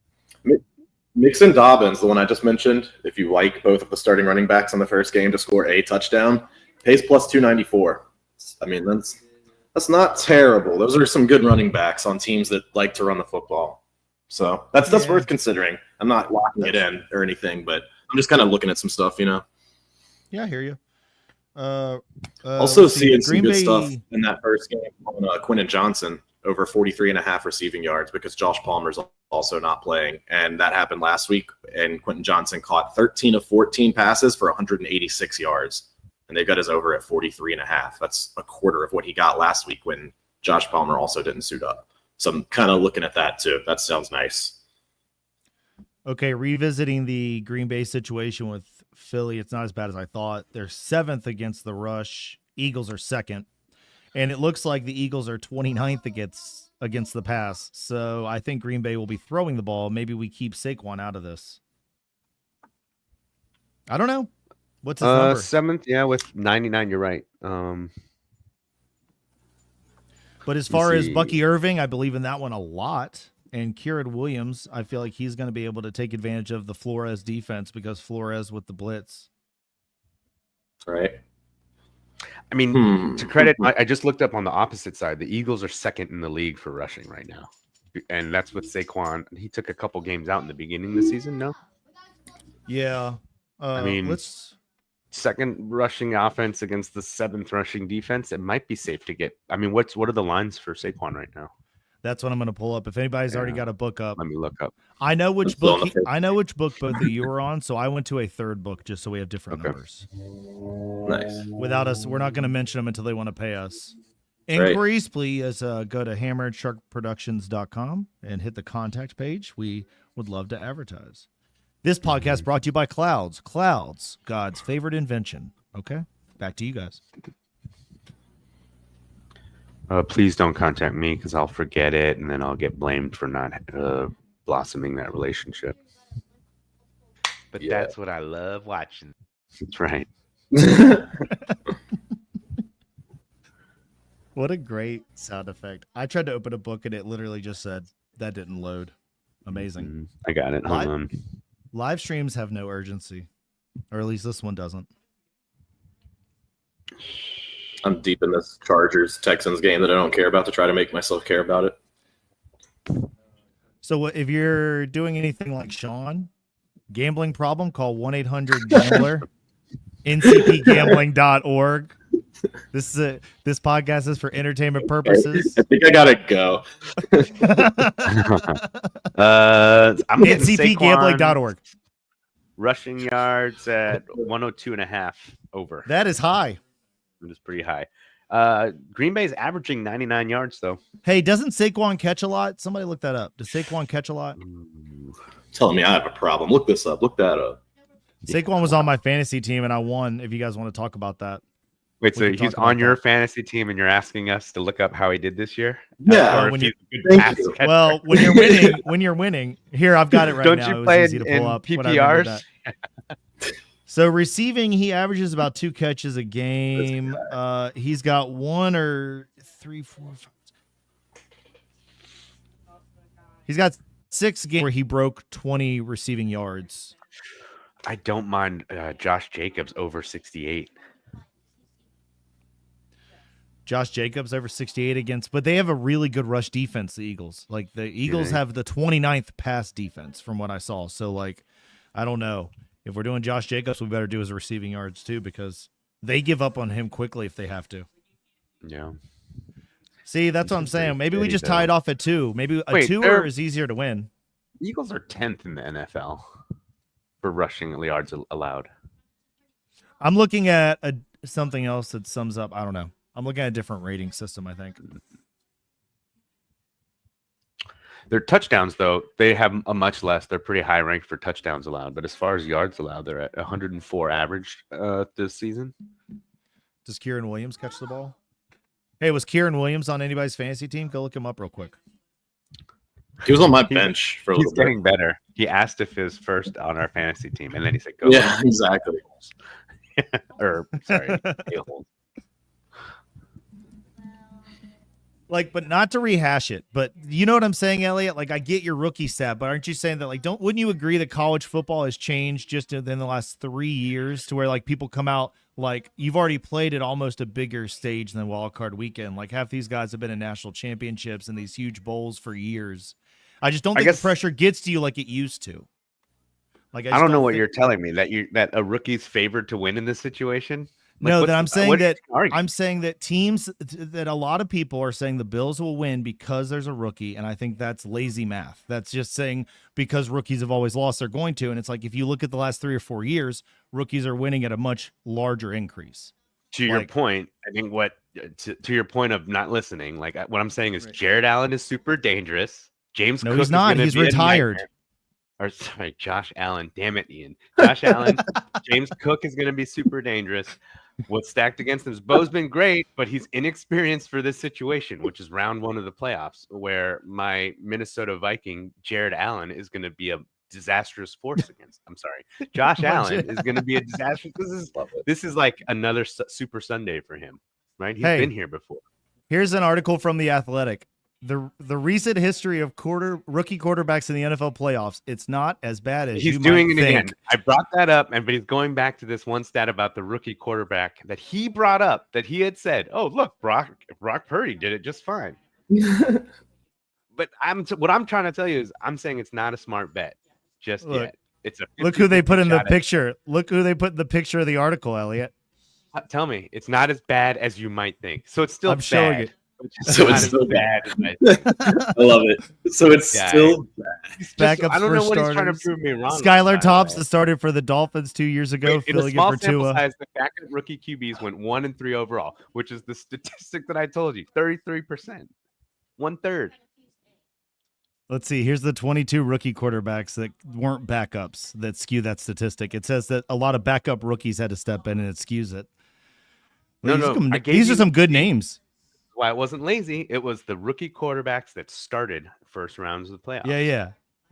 Mixon Dobbins, the one I just mentioned, if you like both of the starting running backs on the first game to score a touchdown, pays plus 294. I mean, that's not terrible. Those are some good running backs on teams that like to run the football. So that's worth considering. I'm not locking it in or anything, but I'm just kind of looking at some stuff, you know. Yeah, I hear you. Also seeing some good stuff in that first game on Quentin Johnson over 43.5 receiving yards because Josh Palmer's also not playing. And that happened last week. And Quentin Johnson caught 13 of 14 passes for 186 yards. And they got his over at 43.5. That's a quarter of what he got last week when Josh Palmer also didn't suit up. So I'm kind of looking at that too. That sounds nice. Okay, revisiting the Green Bay situation with Philly, it's not as bad as I thought. They're 7th against the rush. Eagles are 2nd. And it looks like the Eagles are 29th against the pass. So I think Green Bay will be throwing the ball. Maybe we keep Saquon out of this. I don't know. What's his number? 7th, yeah, with 99, you're right. But as far as Bucky Irving, I believe in that one a lot. And Kieran Williams, I feel like he's going to be able to take advantage of the Flores defense because Flores with the blitz. Right. I mean, to credit, I just looked up on the opposite side. The Eagles are second in the league for rushing right now. And that's with Saquon. He took a couple games out in the beginning of the season, no? Yeah. I mean, second rushing offense against the 7th rushing defense. It might be safe to get. I mean, what are the lines for Saquon right now? That's what I'm going to pull up. If anybody's already got a book up, let me look up. I know which book. I know which book both of you are on. So I went to a third book just so we have different numbers. Nice. Without us, we're not going to mention them until they want to pay us. Inquiries, please go to hammeredsharkproductions.com and hit the contact page. We would love to advertise. This podcast brought to you by Clouds. Clouds, God's favorite invention. Okay, back to you guys. Please don't contact me because I'll forget it and then I'll get blamed for not blossoming that relationship. But that's what I love watching. That's right. What a great sound effect. I tried to open a book and it literally just said that didn't load. Amazing. I got it. Hold on. Live streams have no urgency, or at least this one doesn't. I'm deep in this Chargers-Texans game that I don't care about to try to make myself care about it. So if you're doing anything like Sean, gambling problem, call 1-800-GAMBLER, ncpgambling.org. This podcast is for entertainment purposes. I think I gotta go. I'm getting ncpgambling.org. Rushing yards at 102.5 over. That is high. It is pretty high. Green Bay's averaging 99 yards, though. Hey, doesn't Saquon catch a lot? Somebody look that up. Does Saquon catch a lot? Telling me I have a problem. Look this up. Look that up. Saquon was on my fantasy team, and I won, if you guys want to talk about that. Wait, so he's on your fantasy team, and you're asking us to look up how he did this year? Yeah. When you're winning, here, I've got it right now. Don't you play in PPRs? So receiving, he averages about 2 catches a game. He's got 1 or 3, 4, 5. He's got 6 games where he broke 20 receiving yards. I don't mind Josh Jacobs over 68. Josh Jacobs over 68 against, but they have a really good rush defense, the Eagles. Like, the Eagles have the 29th pass defense from what I saw. So, like, I don't know. If we're doing Josh Jacobs, we better do his receiving yards too, because they give up on him quickly if they have to. Yeah. See, that's what I'm saying. Maybe we just tie it off at 2. Maybe a 2-er is easier to win. Eagles are 10th in the NFL for rushing yards allowed. I'm looking at something else that sums up. I don't know. I'm looking at a different rating system, I think. Their touchdowns, though, they have a much less. They're pretty high ranked for touchdowns allowed. But as far as yards allowed, they're at 104 average this season. Does Kieran Williams catch the ball? Hey, was Kieran Williams on anybody's fantasy team? Go look him up real quick. He was on my bench for a little bit. He's getting better. He asked if his first on our fantasy team, and then he said, "Go." Yeah, exactly. Or sorry, a-hole. Like, but not to rehash it, but you know what I'm saying, Elliott? Like, I get your rookie stat, but aren't you saying that, like, wouldn't you agree that college football has changed just in the last 3 years to where, like, people come out, like, you've already played at almost a bigger stage than Wildcard Weekend. Like, half these guys have been in national championships and these huge bowls for years. I just don't think the pressure gets to you like it used to. Like, I don't know what you're telling me, that a rookie's favored to win in this situation. Like, no, that I'm saying that teams, that a lot of people are saying the Bills will win because there's a rookie, and I think that's lazy math. That's just saying because rookies have always lost, they're going to, and it's like if you look at the last 3 or 4 years, rookies are winning at a much larger increase. To your point, I think to your point of not listening, like what I'm saying is Jared Allen is super dangerous. James Cook he's not. He's retired. Or sorry, Josh Allen. Damn it, Ian. Josh Allen. James Cook is going to be super dangerous. What's stacked against him is Bo's been great, but he's inexperienced for this situation, which is round 1 of the playoffs, where my Minnesota Viking, Jared Allen, is going to be a disastrous force against. I'm sorry. Josh Allen is going to be a disaster. This is like another Super Sunday for him, right? He's been here before. Here's an article from The Athletic. the recent history of rookie quarterbacks in the NFL playoffs, it's not as bad as He's you doing might it think. again. I brought that up, but he's going back to this one stat about the rookie quarterback that he brought up, that he had said, "Oh, look, Brock Purdy did it just fine." But what I'm trying to tell you is, I'm saying it's not a smart bet just yet. It's a look who they put in the 50-50 picture. Look who they put in the picture of the article, Elliot. Tell me, it's not as bad as you might think. So it's still I'm showing bad. it. So it's still bad. I love it. So it's still bad. Backups I don't for know what starters. he's trying to prove me wrong. Skylar Thompson started for the Dolphins 2 years ago, Wait, in a filling small in for sample Tua. size, the backup rookie QBs went 1 and 3 overall, which is the statistic that I told you, 33%, 1/3. Let's see. Here's the 22 rookie quarterbacks that weren't backups that skew that statistic. It says that a lot of backup rookies had to step in, and it skews it. These are some good names. Why it wasn't lazy. It was the rookie quarterbacks that started first rounds of the playoffs.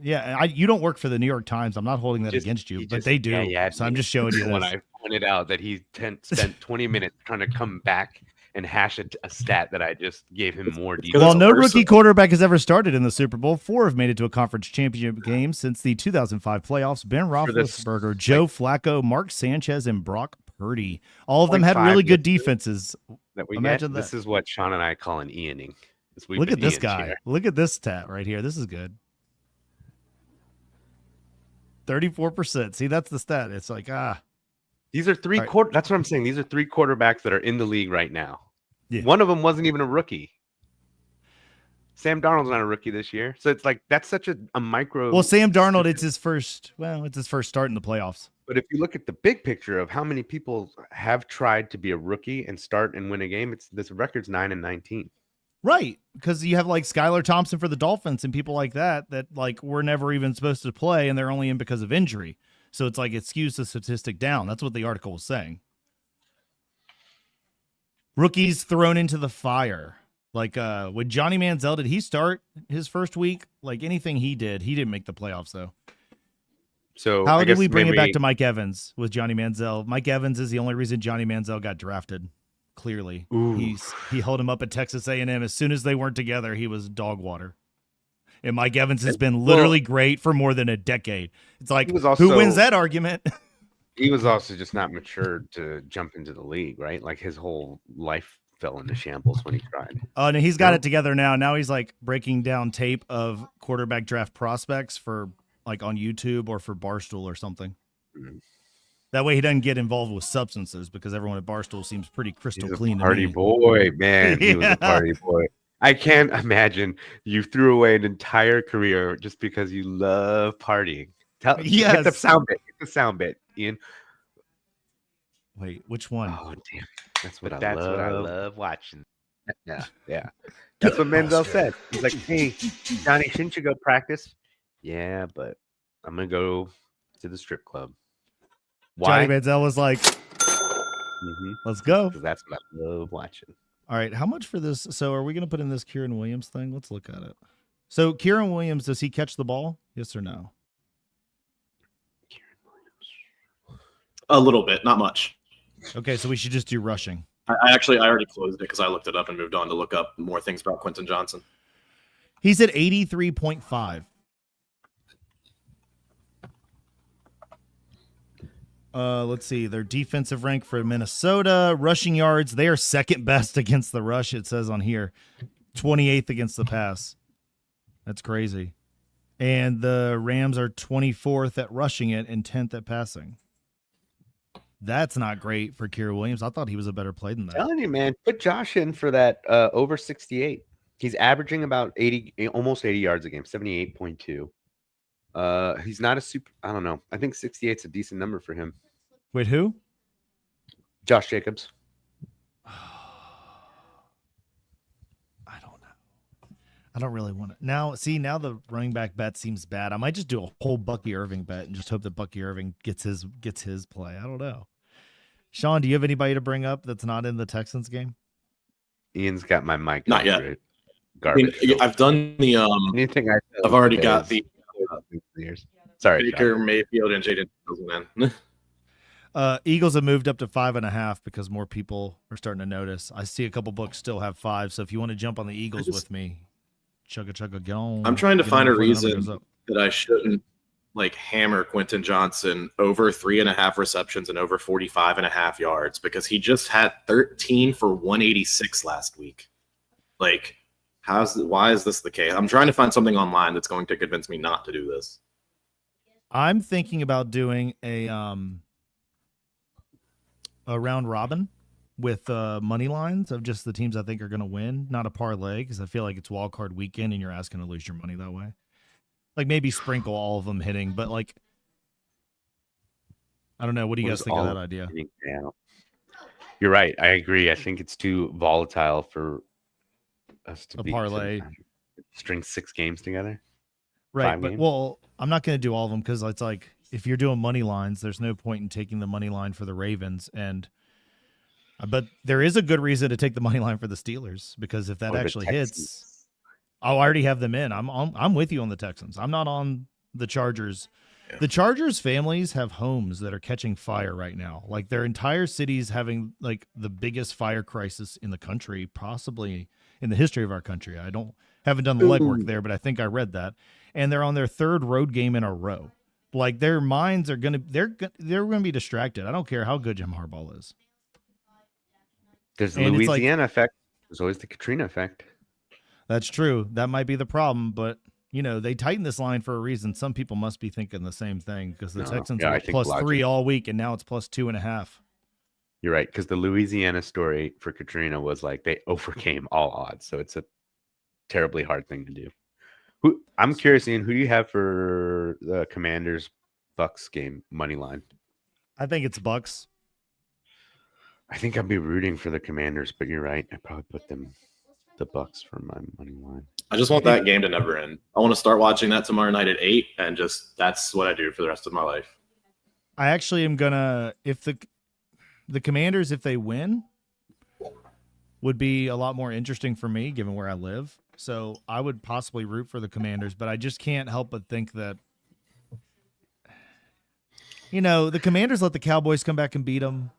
Yeah. You don't work for the New York Times. I'm not holding that against you, but they do. Yeah, so I'm just showing you this. When I pointed out that he spent 20 minutes trying to come back and hash a stat that I just gave him more detail. Well, no rookie quarterback has ever started in the Super Bowl. 4 have made it to a conference championship game since the 2005 playoffs. Ben Roethlisberger, Joe Flacco, Mark Sanchez, and Brock Purdy. All of them had really good defenses. Imagine that. This is what Sean and I call an Ianing. Look at this guy. Look at this stat right here. This is good. 34%. See, that's the stat. It's like, These are three quarter. That's what I'm saying. These are 3 quarterbacks that are in the league right now. Yeah. One of them wasn't even a rookie. Sam Darnold's not a rookie this year. So it's like, that's such a micro. Well, Sam Darnold, it's his first start in the playoffs. But if you look at the big picture of how many people have tried to be a rookie and start and win a game, this record's 9-19. Right. Because you have like Skylar Thompson for the Dolphins and people like that like were never even supposed to play and they're only in because of injury. So it's like it skews the statistic down. That's what the article was saying. Rookies thrown into the fire. Like with Johnny Manziel, did he start his first week? Like anything he didn't make the playoffs though. So how did we bring it back to Mike Evans with Johnny Manziel? Mike Evans is the only reason Johnny Manziel got drafted. Clearly, he held him up at Texas A&M. As soon as they weren't together, he was dog water. And Mike Evans has been literally great for more than a decade. It's like, who wins that argument? He was also just not mature to jump into the league, right? Like his whole life fell into shambles when he tried. Oh, no, he's got it together now. Now he's like breaking down tape of quarterback draft prospects for like on YouTube or for Barstool or something. Mm-hmm. That way he doesn't get involved with substances because everyone at Barstool seems pretty crystal clean. Party boy, man. He was a party boy. I can't imagine you threw away an entire career just because you love partying. Get the sound bit. Get the sound bit, Ian. Wait, which one? Oh, damn. That's what I love watching. Yeah. That's what Manziel said. He's like, hey, Johnny, shouldn't you go practice? Yeah, but I'm going to go to the strip club. Why? Johnny Manziel was like, let's go. Because that's what I love watching. All right, how much for this? So are we going to put in this Kieran Williams thing? Let's look at it. So Kieran Williams, does he catch the ball? Yes or no? Kieran Williams. A little bit, not much. Okay, so we should just do rushing. I already closed it because I looked it up and moved on to look up more things about Quentin Johnson. He's at 83.5. Let's see. Their defensive rank for Minnesota, rushing yards, they are second best against the rush, it says on here. 28th against the pass. That's crazy. And the Rams are 24th at rushing it and 10th at passing. That's not great for Kieran Williams. I thought he was a better play than that. I'm telling you, man, put Josh in for that over 68. He's averaging about 80, almost 80 yards a game, 78.2. He's not a super, I don't know. I think 68 is a decent number for him. Wait, who? Josh Jacobs. I don't know. I don't really want to. Now the running back bet seems bad. I might just do a whole Bucky Irving bet and just hope that Bucky Irving gets his play. I don't know. Sean, do you have anybody to bring up that's not in the Texans game? Ian's got my mic. Not yet. Garbage. I mean, I've done the anything I've already got the sorry, Baker Mayfield and Jaden Daniels. Eagles have moved up to 5.5 because more people are starting to notice. I see a couple books still have 5, so if you want to jump on the Eagles with me, Chugga chugga get on. I'm trying to Get on find a before the number goes reason up. that I shouldn't like hammer Quentin Johnson over 3.5 receptions and over 45.5 yards because he just had 13 for 186 last week. Like, why is this the case? I'm trying to find something online that's going to convince me not to do this. I'm thinking about doing a round robin with money lines of just the teams I think are going to win, not a parlay, because I feel like it's wildcard weekend and you're asking to lose your money that way. Like maybe sprinkle all of them hitting, but like I don't know. What do you guys think of that idea? Yeah. You're right. I agree. I think it's too volatile for us to be parlay. String 6 games together. Right, but well, I'm not going to do all of them because it's like if you're doing money lines, there's no point in taking the money line for the Ravens, but there is a good reason to take the money line for the Steelers because if that actually hits, I already have them in. I'm with you on the Texans. I'm not on the Chargers. Yeah. The Chargers families have homes that are catching fire right now. Like their entire city's having like the biggest fire crisis in the country, possibly in the history of our country. Haven't done the legwork there, but I think I read that. And they're on their 3rd road game in a row. Like their minds are they're gonna be distracted. I don't care how good Jim Harbaugh is. There's the Louisiana effect. There's always the Katrina effect. That's true. That might be the problem, but they tightened this line for a reason. Some people must be thinking the same thing because the Texans were +3 all week, and now it's +2.5. You're right, because the Louisiana story for Katrina was like they overcame all odds, so it's a terribly hard thing to do. I'm curious, Ian, who do you have for the Commanders Bucks game money line? I think it's Bucks. I think I'd be rooting for the Commanders, but you're right. I probably put the Bucks for my money line. I just want that game to never end. I want to start watching that tomorrow night at 8, and just that's what I do for the rest of my life. I actually am gonna if the Commanders, if they win, would be a lot more interesting for me given where I live. So I would possibly root for the Commanders, but I just can't help but think that the Commanders let the Cowboys come back and beat them.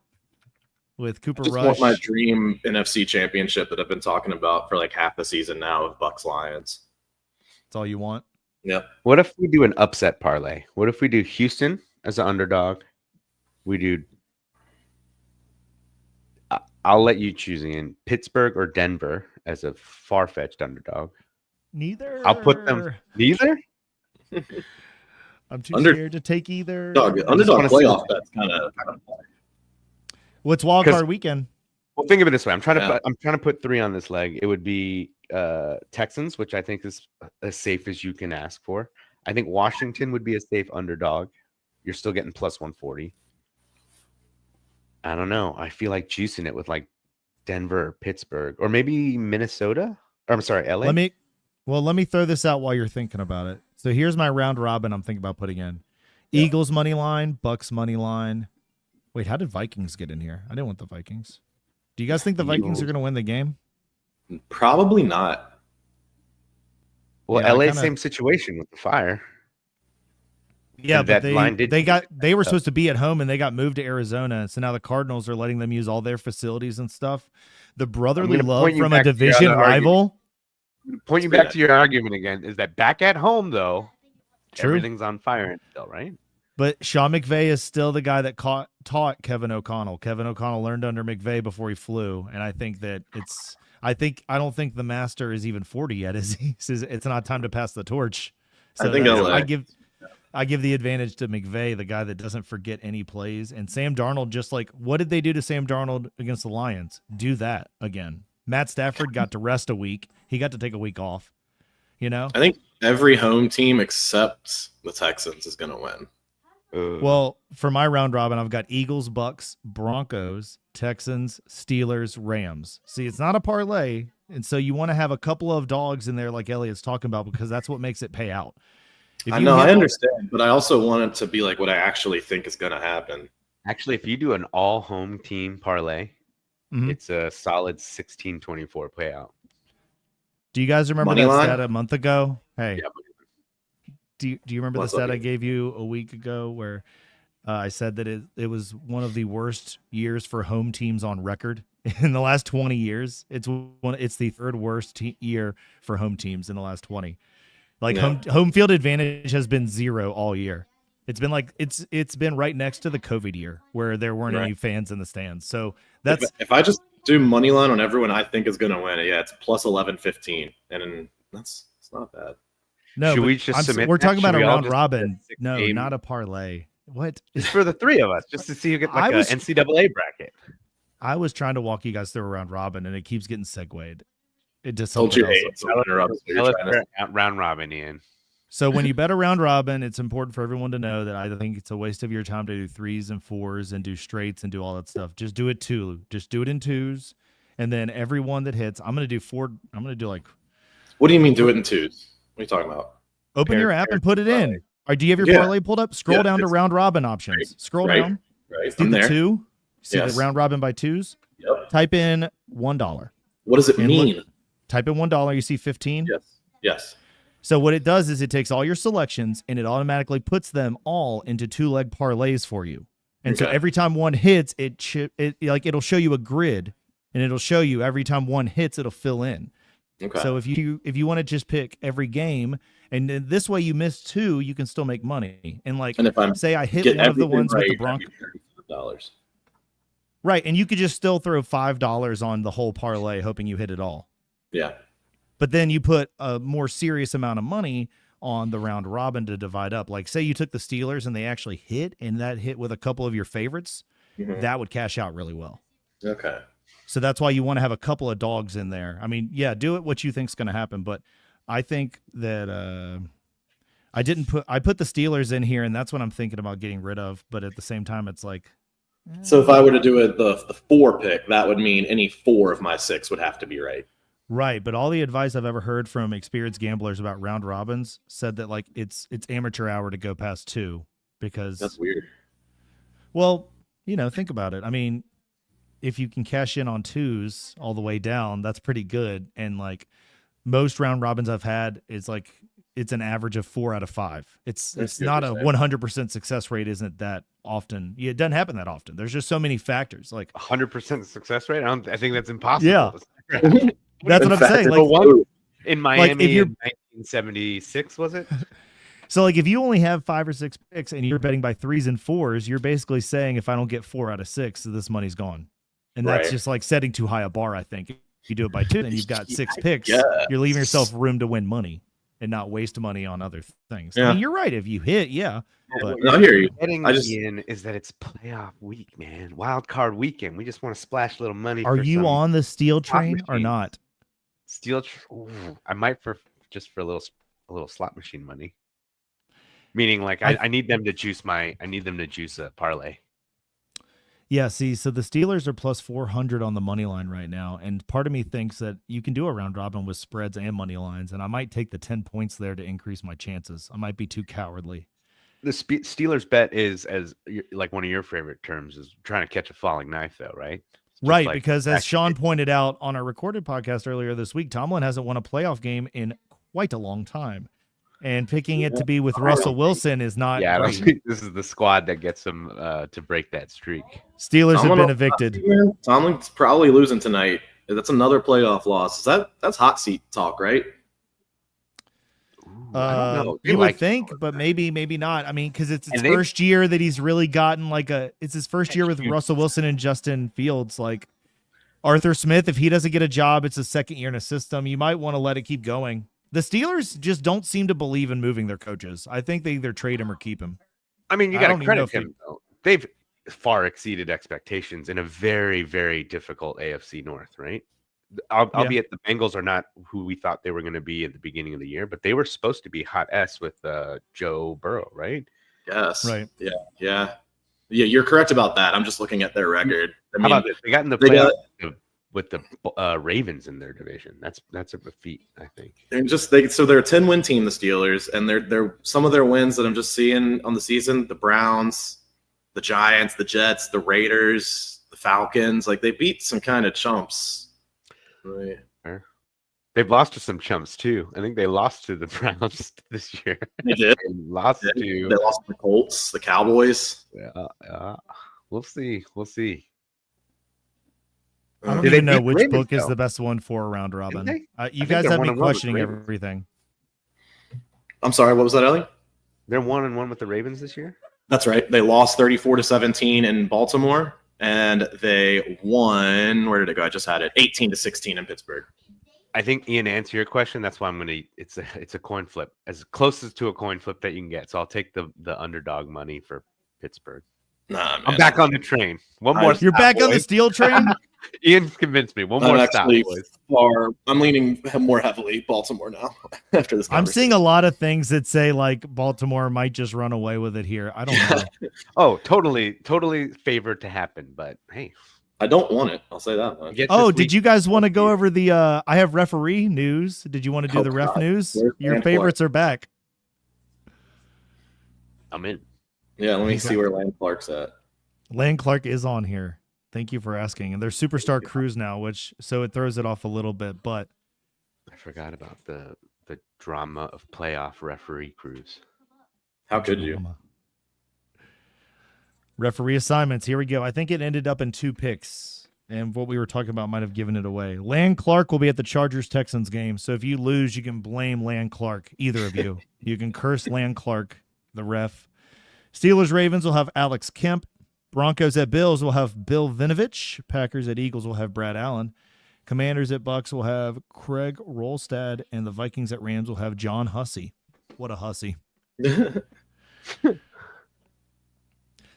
With Cooper Rush. I just want my dream NFC championship that I've been talking about for like half the season now of Bucks Lions. That's all you want? Yep. What if we do an upset parlay? What if we do Houston as an underdog? We do I'll let you choose in Pittsburgh or Denver as a far-fetched underdog. Neither. I'll put them neither. I'm too scared to take either. Underdog playoff bets kind of What's wildcard weekend? Well, think of it this way. I'm trying to put 3 on this leg. It would be Texans, which I think is as safe as you can ask for. I think Washington would be a safe underdog. You're still getting +140. I don't know. I feel like juicing it with like Denver or Pittsburgh or maybe Minnesota. Or I'm sorry, LA. Let me throw this out while you're thinking about it. So here's my round robin I'm thinking about putting in. Eagles money line, Bucks money line. Wait, how did Vikings get in here? I didn't want the Vikings. Do you guys think the Vikings are going to win the game? Probably not. Well, LA, same situation with the fire. Yeah, but they were supposed to be at home and they got moved to Arizona. So now the Cardinals are letting them use all their facilities and stuff. The brotherly love from a division rival. Point you back to your argument again is that back at home, though, everything's on fire still, right? But Sean McVay is still the guy that taught Kevin O'Connell. Kevin O'Connell learned under McVay before he flew. And I think that I don't think the master is even 40 yet, is he? It's not time to pass the torch. So I give the advantage to McVay, the guy that doesn't forget any plays. And Sam Darnold, just like, what did they do to Sam Darnold against the Lions? Do that again. Matt Stafford got to rest a week. He got to take a week off. I think every home team except the Texans is going to win. Well, for my round robin, I've got Eagles, Bucks, Broncos, Texans, Steelers, Rams. See, it's not a parlay, and so you want to have a couple of dogs in there like Elliott's talking about because that's what makes it pay out. I know, I understand, but I also want it to be like what I actually think is going to happen. Actually, if you do an all-home team parlay, it's a solid 16-24 payout. Do you guys remember that stat a month ago? Hey. Yeah. Do you remember the stat I gave you a week ago where I said that it was one of the worst years for home teams on record in the last 20 years. It's the third worst year for home teams in the last 20. Like home field advantage has been 0 all year. It's been like it's been right next to the COVID year where there weren't any fans in the stands. So that's if I just do money line on everyone I think is going to win, it's plus 11-15, and it's not bad. No, should we just submit? We're talking about a round just robin. No, not a parlay. What? It's for the three of us, just to see who gets like an NCAA bracket. I was trying to walk you guys through a round robin, and it keeps getting segued. It just told you round robin, Ian. So when you bet a round robin, it's important for everyone to know that I think it's a waste of your time to do 3s and 4s and do straights and do all that stuff. Just do it Just do it in 2s, and then every one that hits, I'm going to do 4. I'm going to do like. What do you mean do it in 2s? What are you talking about? Open your app and put it in. Or do you have your parlay pulled up? Scroll down to round robin options. Right, Scroll down. Right. Do the 2. See the round robin by 2s? Yep. Type in $1. What does it mean? Type in $1. You see 15? Yes. So what it does is it takes all your selections and it automatically puts them all into 2-leg parlays for you. And so every time one hits, it'll show you a grid, and it'll show you every time one hits, it'll fill in. Okay. So if you want to just pick every game, and this way you miss 2, you can still make money. And if I hit one of the ones with the Broncos, right, and you could just still throw $5 on the whole parlay, hoping you hit it all. Yeah. But then you put a more serious amount of money on the round robin to divide up. Like, say you took the Steelers and they actually hit, and that hit with a couple of your favorites, that would cash out really well. Okay. So that's why you want to have a couple of dogs in there. I mean, do it what you think's going to happen, but I think that I put the Steelers in here, and that's what I'm thinking about getting rid of. But at the same time, it's like. So if I were to do the 4 pick, that would mean any 4 of my 6 would have to be right. Right, but all the advice I've ever heard from experienced gamblers about round robins said that it's amateur hour to go past 2 because that's weird. Well, think about it. I mean, if you can cash in on 2s all the way down, that's pretty good. And most round robins I've had, it's an average of 4 out of 5. It's not a 100% success rate. Isn't that often? It doesn't happen that often. There's just so many factors. 100% success rate. I think that's impossible. Yeah. That's what I'm saying. In Miami in 1976, was it? So if you only have 5 or 6 picks and you're betting by 3s and 4s, you're basically saying if I don't get 4 out of 6, this money's gone. And that's just setting too high a bar, I think. If you do it by 2, then you've got 6 picks. You're leaving yourself room to win money and not waste money on other things. I mean, you're right. If you hit, but I hear you. Is that it's playoff week, man. Wild card weekend. We just want to splash a little money. Are you on the steel train or not? I might for a little slot machine money. Meaning I need them to juice a parlay. Yeah, see, so the Steelers are plus 400 on the money line right now, and part of me thinks that you can do a round robin with spreads and money lines, and I might take the 10 points there to increase my chances. I might be too cowardly. The Steelers bet is, as one of your favorite terms, is trying to catch a falling knife, though, right? Right, because as Sean pointed out on our recorded podcast earlier this week, Tomlin hasn't won a playoff game in quite a long time. And picking it to be with Russell Wilson is not. Yeah, I don't think this is the squad that gets them to break that streak. Steelers have been evicted. Tomlin's probably losing tonight. That's another playoff loss. That's hot seat talk, right? I don't know. You would think, but maybe not. I mean, because it's his first year that he's really gotten it's his first year with Russell Wilson and Justin Fields. Arthur Smith, if he doesn't get a job, it's his second year in a system. You might want to let it keep going. The Steelers just don't seem to believe in moving their coaches. I think they either trade him or keep him. I mean, you got to credit him, though. They've far exceeded expectations in a very, very difficult AFC North, right? Albeit the Bengals are not who we thought they were going to be at the beginning of the year, but they were supposed to be hot S with Joe Burrow, right? Yes. Right. Yeah. You're correct about that. I'm just looking at their record. How about this? They got in the playoffs with the Ravens in their division. That's a feat, I think. So they're a 10-win team, the Steelers, and they're some of their wins that I'm just seeing on the season: the Browns, the Giants, the Jets, the Raiders, the Falcons. They beat some kind of chumps. Right. They've lost to some chumps too. I think they lost to the Browns this year. They did. They lost They to. lost to the Colts, the Cowboys. We'll see. We'll see. I don't Did they even know beat which Ravens, book is though? the best one for a round Didn't robin. they? You think guys they're have me 1-1 with the questioning Ravens. everything. I'm sorry, what was that, Ellie? They're 1-1 with the Ravens this year. That's right. They lost 34-17 in Baltimore, and they won. Where did it go? I just had it. 18-16 in Pittsburgh. I think, Ian, to answer your question, that's why I'm gonna. It's a coin flip, as close as to a coin flip that you can get. So I'll take the underdog money for Pittsburgh. Nah, man. I'm back on the train. One more. You're stop, back on the boys. steel train? Ian convinced me. One I'm more stop, actually boys. I'm leaning more heavily Baltimore now after this. I'm seeing a lot of things that say like Baltimore might just run away with it here. I don't know. Oh, totally favored to happen. But hey, I don't want it. I'll say that much. Did you guys want to go over the I have referee news? Did you want to do the ref God. news? Where's Your Land favorites are back. I'm in. Yeah, let me see where Land Clark's at. Lane Clark is on here. Thank you for asking. And they're superstar crews now, so it throws it off a little bit, but I forgot about the drama of playoff referee crews. How could you? Referee assignments. Here we go. I think it ended up in 2 picks, and what we were talking about might have given it away. Land Clark will be at the Chargers-Texans game, so if you lose, you can blame Land Clark, either of you. You can curse Land Clark, the ref. Steelers-Ravens will have Alex Kemp. Broncos at Bills will have Bill Vinovich. Packers at Eagles will have Brad Allen. Commanders at Bucks will have Craig Rolstad, and the Vikings at Rams will have John Hussey. What a hussy.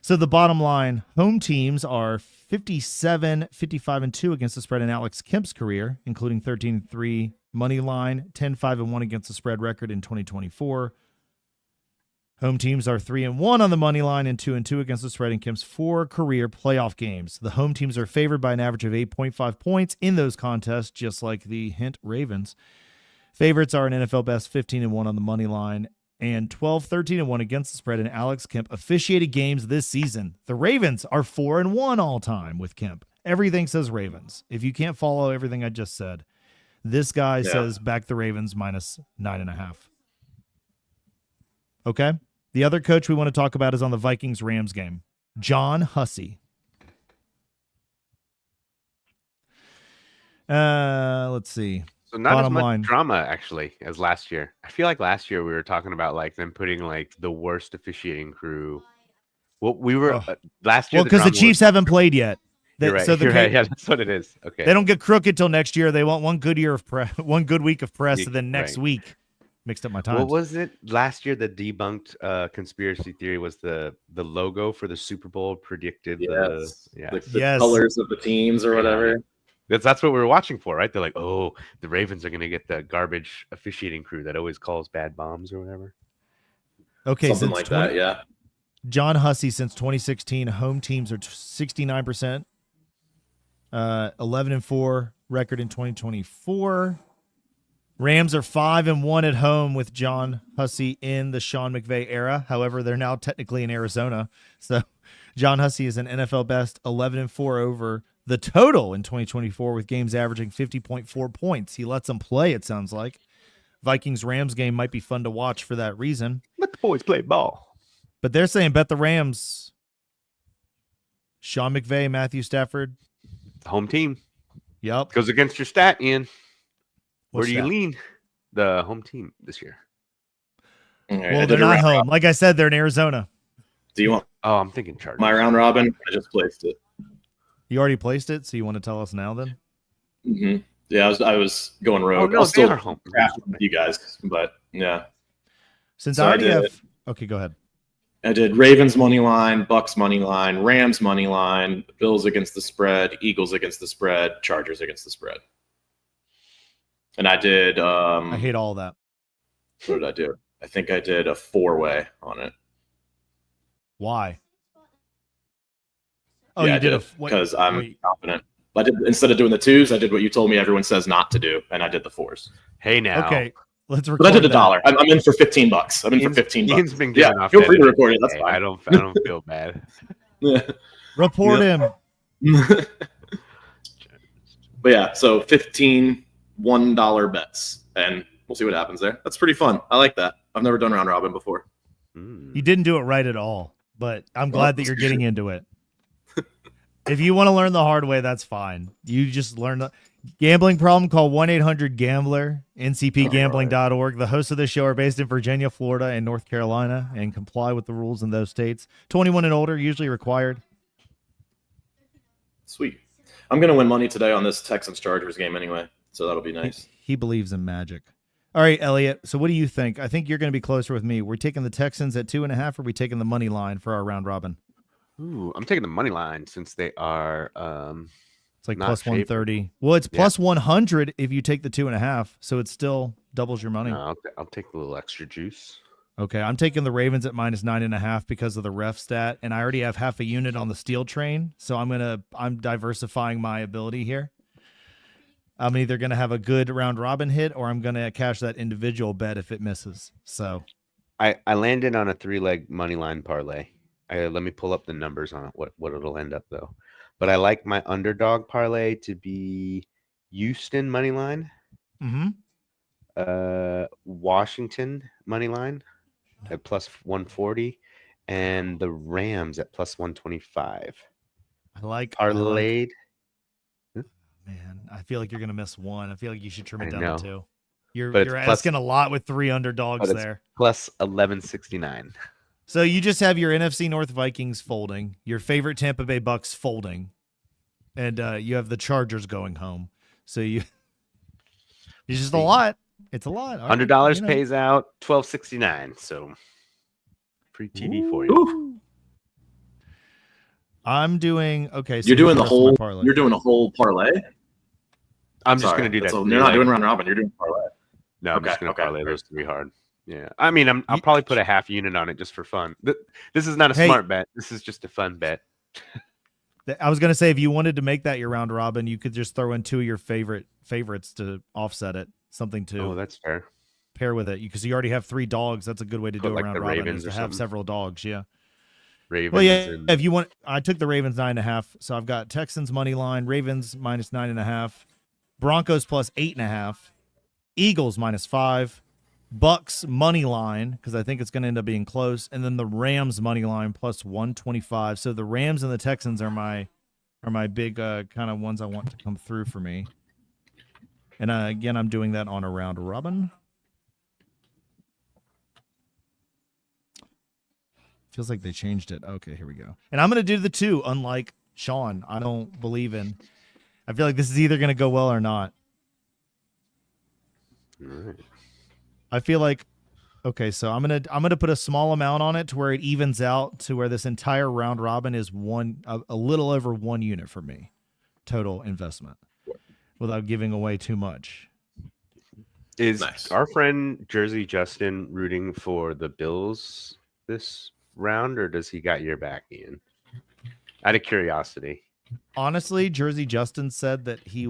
So the bottom line, home teams are 57, 55-2 against the spread in Alex Kemp's career, including 13-3 money line, 10-5-1 against the spread record in 2024. Home teams are 3-1 on the money line and 2-2 against the spread in Kemp's 4 career playoff games. The home teams are favored by an average of 8.5 points in those contests, just like the Hint Ravens. Favorites are an NFL best 15-1 on the money line and 12-13-1 against the spread in Alex Kemp officiated games this season. The Ravens are 4-1 all time with Kemp. Everything says Ravens. If you can't follow everything I just said, this guy says back the Ravens minus 9.5. Okay. The other coach we want to talk about is on the Vikings-Rams game, John Hussey. Let's see. So not Bottom as much line. drama actually as last year. I feel like last year we were talking about like them putting like the worst officiating crew. Well, we were last year. Well, because the Chiefs haven't played yet. You're right. You're right. Yeah, that's what it is. Okay. They don't get crooked till next year. They want one good week of press, and then next Right. week. Mixed up my time. What was it last year? The debunked conspiracy theory was the logo for the Super Bowl predicted the colors of the teams or whatever. That's what we were watching for, right? They're like, oh, the Ravens are going to get the garbage officiating crew that always calls bad bombs or whatever. Okay, something like that. Yeah. John Hussey, since 2016, home teams are 69%, 11-4 record in 2024. Rams are 5-1 at home with John Hussey in the Sean McVay era. However, they're now technically in Arizona. So John Hussey is an NFL best 11-4 over the total in 2024 with games averaging 50.4 points. He lets them play, it sounds like. Vikings-Rams game might be fun to watch for that reason. Let the boys play ball. But they're saying bet the Rams. Sean McVay, Matthew Stafford. Home team. Yep. Goes against your stat, Ian. Where What's do you that? lean? The home team this year. Right, Well, they're not home. Like I said, they're in Arizona. Do you want Oh, I'm thinking Chargers. my round robin? I just placed it. You already placed it, so you want to tell us now then? Mm-hmm. Yeah, I was going Oh, rogue. no, I'll they still are home. craft with you guys, but yeah. Since So I I already did. have... Okay, go ahead. I did Ravens money line, Bucks money line, Rams money line, Bills against the spread, Eagles against the spread, Chargers against the spread. And I did I hate all that. what did I do? I think I did a 4-way on it. Why? Oh, Yeah, you I did because I'm wait. confident. I did instead of doing the 2s, I did what you told me everyone says not to do, and I did the 4s. Hey now. Okay, let's record But I did that. $1. I'm in for $15. I'm in for $15. Ian's been Yeah, giving off feel that free to energy record it. That's today. fine. I don't feel bad. Report Yep. him. But yeah, so 15 $1 bets, and we'll see what happens there. That's pretty fun. I like that. I've never done round robin before. You didn't do it right at all, but I'm glad that you're getting into it. If you want to learn the hard way, that's fine. You just learn the gambling problem. Call 1-800-GAMBLER, ncpgambling.org. The hosts of this show are based in Virginia, Florida, and North Carolina, and comply with the rules in those states. 21 and older, usually required. Sweet. I'm going to win money today on this Texans-Chargers game anyway, so that'll be nice. He believes in magic. All right, Elliott, so what do you think? I think you're going to be closer with me. We're taking the Texans at 2.5, or are we taking the money line for our round robin? Ooh, I'm taking the money line since they are it's like plus 130. Well, it's plus 100 if you take the 2.5, so it still doubles your money. No, I'll take a little extra juice. Okay, I'm taking the Ravens at minus 9.5 because of the ref stat, and I already have half a unit on the steel train, so I'm diversifying my ability here. I'm either gonna have a good round robin hit, or I'm gonna cash that individual bet if it misses. So, I landed on a 3-leg money line parlay. Let me pull up the numbers on it, what it'll end up though. But I like my underdog parlay to be Houston money line, Washington money line at plus 140, and the Rams at plus 125. I like parlayed. Man, I feel like you're gonna miss one. I feel like you should trim it down to 2. You're plus, asking a lot with 3 underdogs there. Plus 1169. So you just have your NFC North Vikings folding, your favorite Tampa Bay Bucks folding, and you have the Chargers going home. So it's just a lot. It's a lot. $100 pays out $12.69. So free TV for you. I'm doing okay. So you're doing the whole. You're doing a whole parlay. I'm just going to do that. So you're not doing round robin. You're doing parlay. No, I'm just going to parlay those 3 hard. Yeah, I mean, I'll probably put a half unit on it just for fun. This is not a smart bet. This is just a fun bet. I was going to say, if you wanted to make that your round robin, you could just throw in 2 of your favorites to offset it. Something to that's fair. Pair with it, because you already have 3 dogs. That's a good way to do a round robin, is to have something. several dogs. Yeah. Ravens. Well, yeah. If you want, I took the Ravens 9.5, so I've got Texans money line, Ravens minus 9.5, Broncos plus 8.5, Eagles minus 5. Bucks money line, because I think it's going to end up being close, and then the Rams money line plus 125. So the Rams and the Texans are my big kind of ones I want to come through for me. And again, I'm doing that on a round robin. Feels like they changed it. Okay, here we go. And I'm going to do the 2, unlike Sean. I don't believe in. I feel like this is either going to go well or not. All right. I feel like, okay, so I'm gonna put a small amount on it to where it evens out to where this entire round robin is a little over 1 unit for me, total investment, without giving away too much. Is our friend Jersey Justin rooting for the Bills this round, or does he got your back, Ian? Out of curiosity. Honestly, Jersey Justin said that he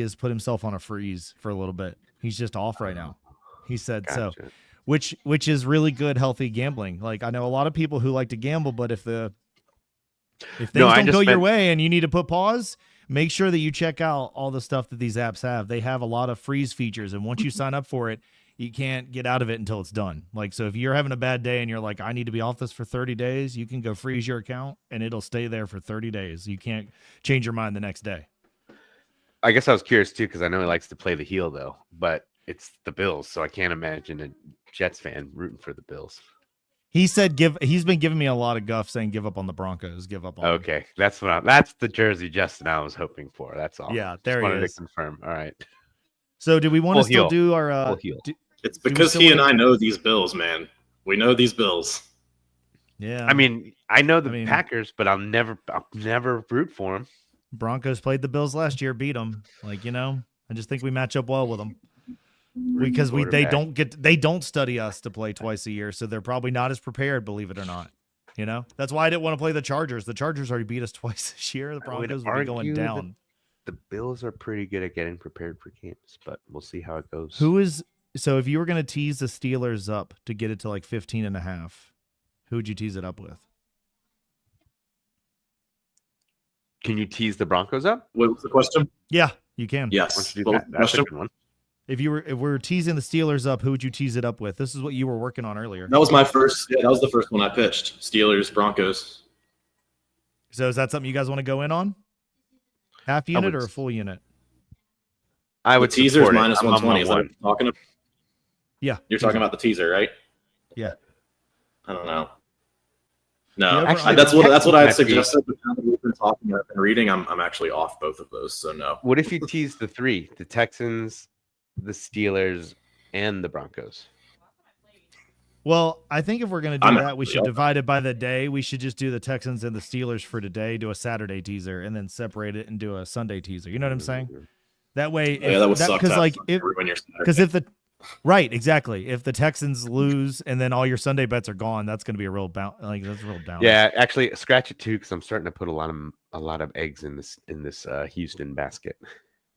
has put himself on a freeze for a little bit. He's just off right now. He said so, which is really good, healthy gambling. Like, I know a lot of people who like to gamble, but if things don't go your way and you need to put pause, make sure that you check out all the stuff that these apps have. They have a lot of freeze features, and once you sign up for it, you can't get out of it until it's done. Like, so if you're having a bad day and you're like, I need to be off this for 30 days, you can go freeze your account and it'll stay there for 30 days. You can't change your mind the next day. I guess I was curious too, because I know he likes to play the heel though, but it's the Bills, so I can't imagine a Jets fan rooting for the Bills. He said he's been giving me a lot of guff saying give up on the Broncos, give up on Okay, that's that's the Jersey Justin I was hoping for. That's all. Yeah, there just he wanted is. to confirm. All right. So do we want to still do our it's because he and I know these Bills, man. We know these Bills. Yeah. I mean, I know the Packers, but I'll never root for them. Broncos played the Bills last year, beat them. Like, I just think we match up well with them. Because they don't study us to play twice a year, so they're probably not as prepared, believe it or not. That's why I didn't want to play the Chargers. The Chargers already beat us twice this year. The Broncos will be going down. The Bills are pretty good at getting prepared for games, but we'll see how it goes. So if you were going to tease the Steelers up to get it to like 15.5, who would you tease it up with? Can you tease the Broncos up? What was the question? Yeah. You can. Yes. Why don't you do that? That's a good one. If we were teasing the Steelers up, who would you tease it up with? This is what you were working on earlier. That was my first. Yeah, that was the first one I pitched. Steelers, Broncos. So is that something you guys want to go in on? Half unit or a full unit? I would. The teaser's minus 120. Is that what you're talking about? Yeah. You're talking about the teaser, right? Yeah. I don't know. No, actually, that's what I had suggested. But now that we've been talking and reading, I'm actually off both of those. So no. What if you tease the three: the Texans, the Steelers, and the Broncos? Well, I think if we're going to do that, we should divide it by the day. We should just do the Texans and the Steelers for today, do a Saturday teaser, and then separate it and do a Sunday teaser. You know what I'm saying? That way, that would suck. Because if the right, exactly. If the Texans lose and then all your Sunday bets are gone, that's going to be a real down. Yeah, actually, scratch it too, because I'm starting to put a lot of eggs in this Houston basket.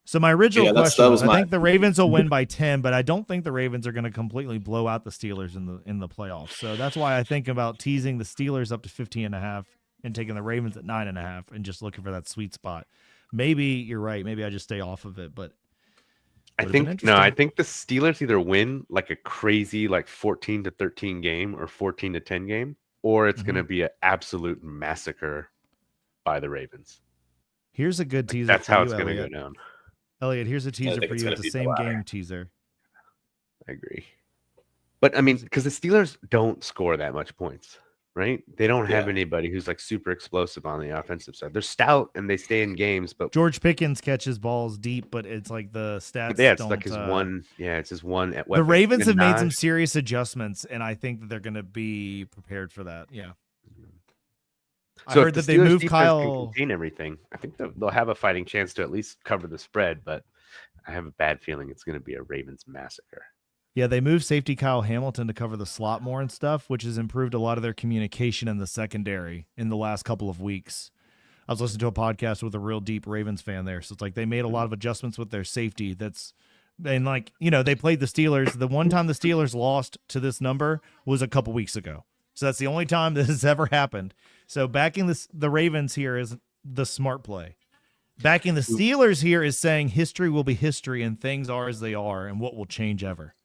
So my original question was, I think the Ravens will win by 10, but I don't think the Ravens are going to completely blow out the Steelers in the playoffs. So that's why I think about teasing the Steelers up to 15.5 and taking the Ravens at 9.5 and just looking for that sweet spot. Maybe you're right. Maybe I just stay off of it, but I think the Steelers either win like a crazy 14-13 game or 14-10 game, or it's going to be an absolute massacre by the Ravens. Here's a good teaser. That's how it's going to go down. Elliott, here's a teaser for you. It's the same game teaser. I agree. But I mean, because the Steelers don't score that much points, right? They don't have anybody who's super explosive on the offensive side. They're stout and they stay in games, but George Pickens catches balls deep, but it's like the stats. Yeah, it's like his one. Yeah, it's his one. At the Ravens have made some serious adjustments, and I think that they're going to be prepared for that. Yeah. So I heard that they moved Kyle. Can contain everything. I think they'll have a fighting chance to at least cover the spread, but I have a bad feeling it's going to be a Ravens massacre. Yeah, they moved safety Kyle Hamilton to cover the slot more and stuff, which has improved a lot of their communication in the secondary in the last couple of weeks. I was listening to a podcast with a real deep Ravens fan there, so it's like they made a lot of adjustments with their safety. They played the Steelers. The one time the Steelers lost to this number was a couple weeks ago. So that's the only time this has ever happened. So backing the Ravens here is the smart play. Backing the Steelers here is saying history will be history and things are as they are and what will change ever.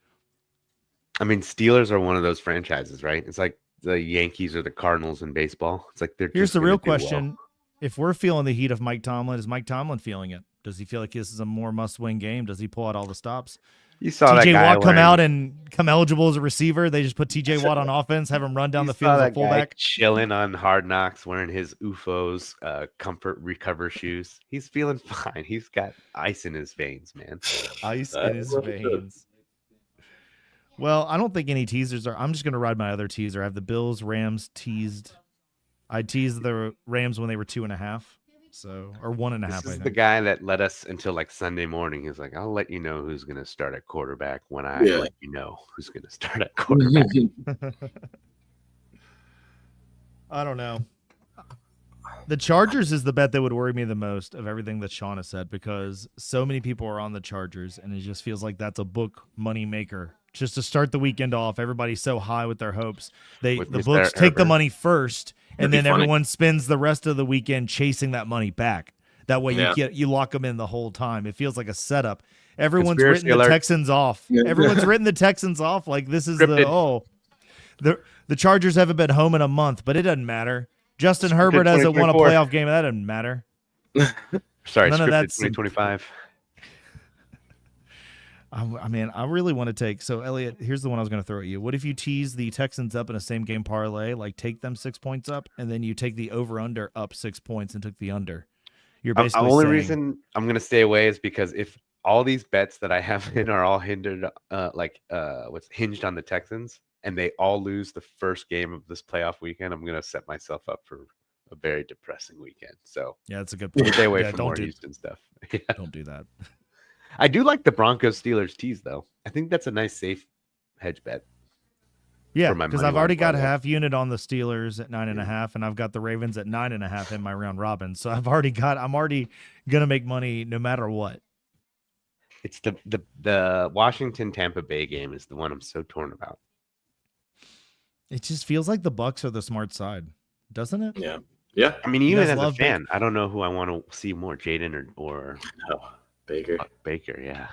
I mean, Steelers are one of those franchises, right? It's like the Yankees or the Cardinals in baseball. It's like they're. Here's the real question: if we're feeling the heat of Mike Tomlin, is Mike Tomlin feeling it? Does he feel like this is a more must-win game? Does he pull out all the stops? You saw TJ that guy Watt come out and come eligible as a receiver. They just put TJ Watt on offense, have him run down the field as a fullback. Chilling on Hard Knocks, wearing his UFOs, comfort recover shoes. He's feeling fine. He's got ice in his veins, man. Ice in his veins. Well, I don't think any teasers are. I'm just going to ride my other teaser. I have the Bills, Rams teased. I teased the Rams when they were 2.5. So, or 1.5. This is the guy that led us until Sunday morning. He's like, I'll let you know who's going to start at quarterback when I let you know who's going to start at quarterback. I don't know. The Chargers is the bet that would worry me the most of everything that Sean has said, because so many people are on the Chargers and it just feels like that's a book money maker. Just to start the weekend off, everybody's so high with their hopes. The books take the money first, and then everyone spends the rest of the weekend chasing that money back. That way you lock them in the whole time. It feels like a setup. Everyone's written the Texans off. Everyone's written the Texans off like this is the Chargers haven't been home in a month, but it doesn't matter. Justin Herbert hasn't won a playoff game. That doesn't matter. Sorry, none of that's 2025. I really want to take. So, Elliott, here's the one I was going to throw at you. What if you tease the Texans up in a same game parlay, like take them 6 points up, and then you take the over/under up 6 points and took the under? You're basically the only reason I'm going to stay away is because if all these bets that I have in are all hinged on the Texans, and they all lose the first game of this playoff weekend, I'm going to set myself up for a very depressing weekend. So, yeah, that's a good point. Stay away from more Houston stuff. Don't do that. I do like the Broncos Steelers tease though. I think that's a nice safe hedge bet. Yeah, because I've already got a half unit on the Steelers at 9.5, and I've got the Ravens at 9.5 in my round robin. So I'm already gonna make money no matter what. It's the Washington Tampa Bay game is the one I'm so torn about. It just feels like the Bucs are the smart side, doesn't it? Yeah. I mean, even as a fan, I don't know who I want to see more, Jaden or. No. Baker. Baker, yeah.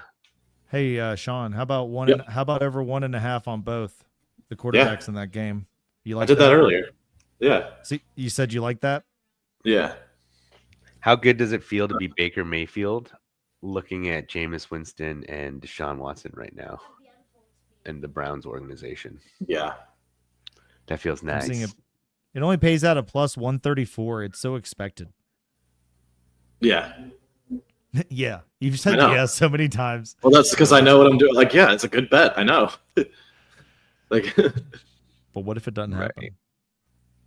Hey, Sean, how about Yep. how about over 1.5 on both the Yeah. quarterbacks in that game? You I like did that earlier. Yeah. See, you said you like that? Yeah. How good does it feel to be Baker Mayfield looking at Jameis Winston and Deshaun Watson right now and the Browns organization? Yeah. That feels I'm seeing nice. it only pays out a plus 134. It's so expected. Yeah. Yeah, you've said I know. yes so many times. Well, that's because I know what I'm doing. Like, yeah, it's a good bet. I know. Like, But what if it doesn't happen? Right.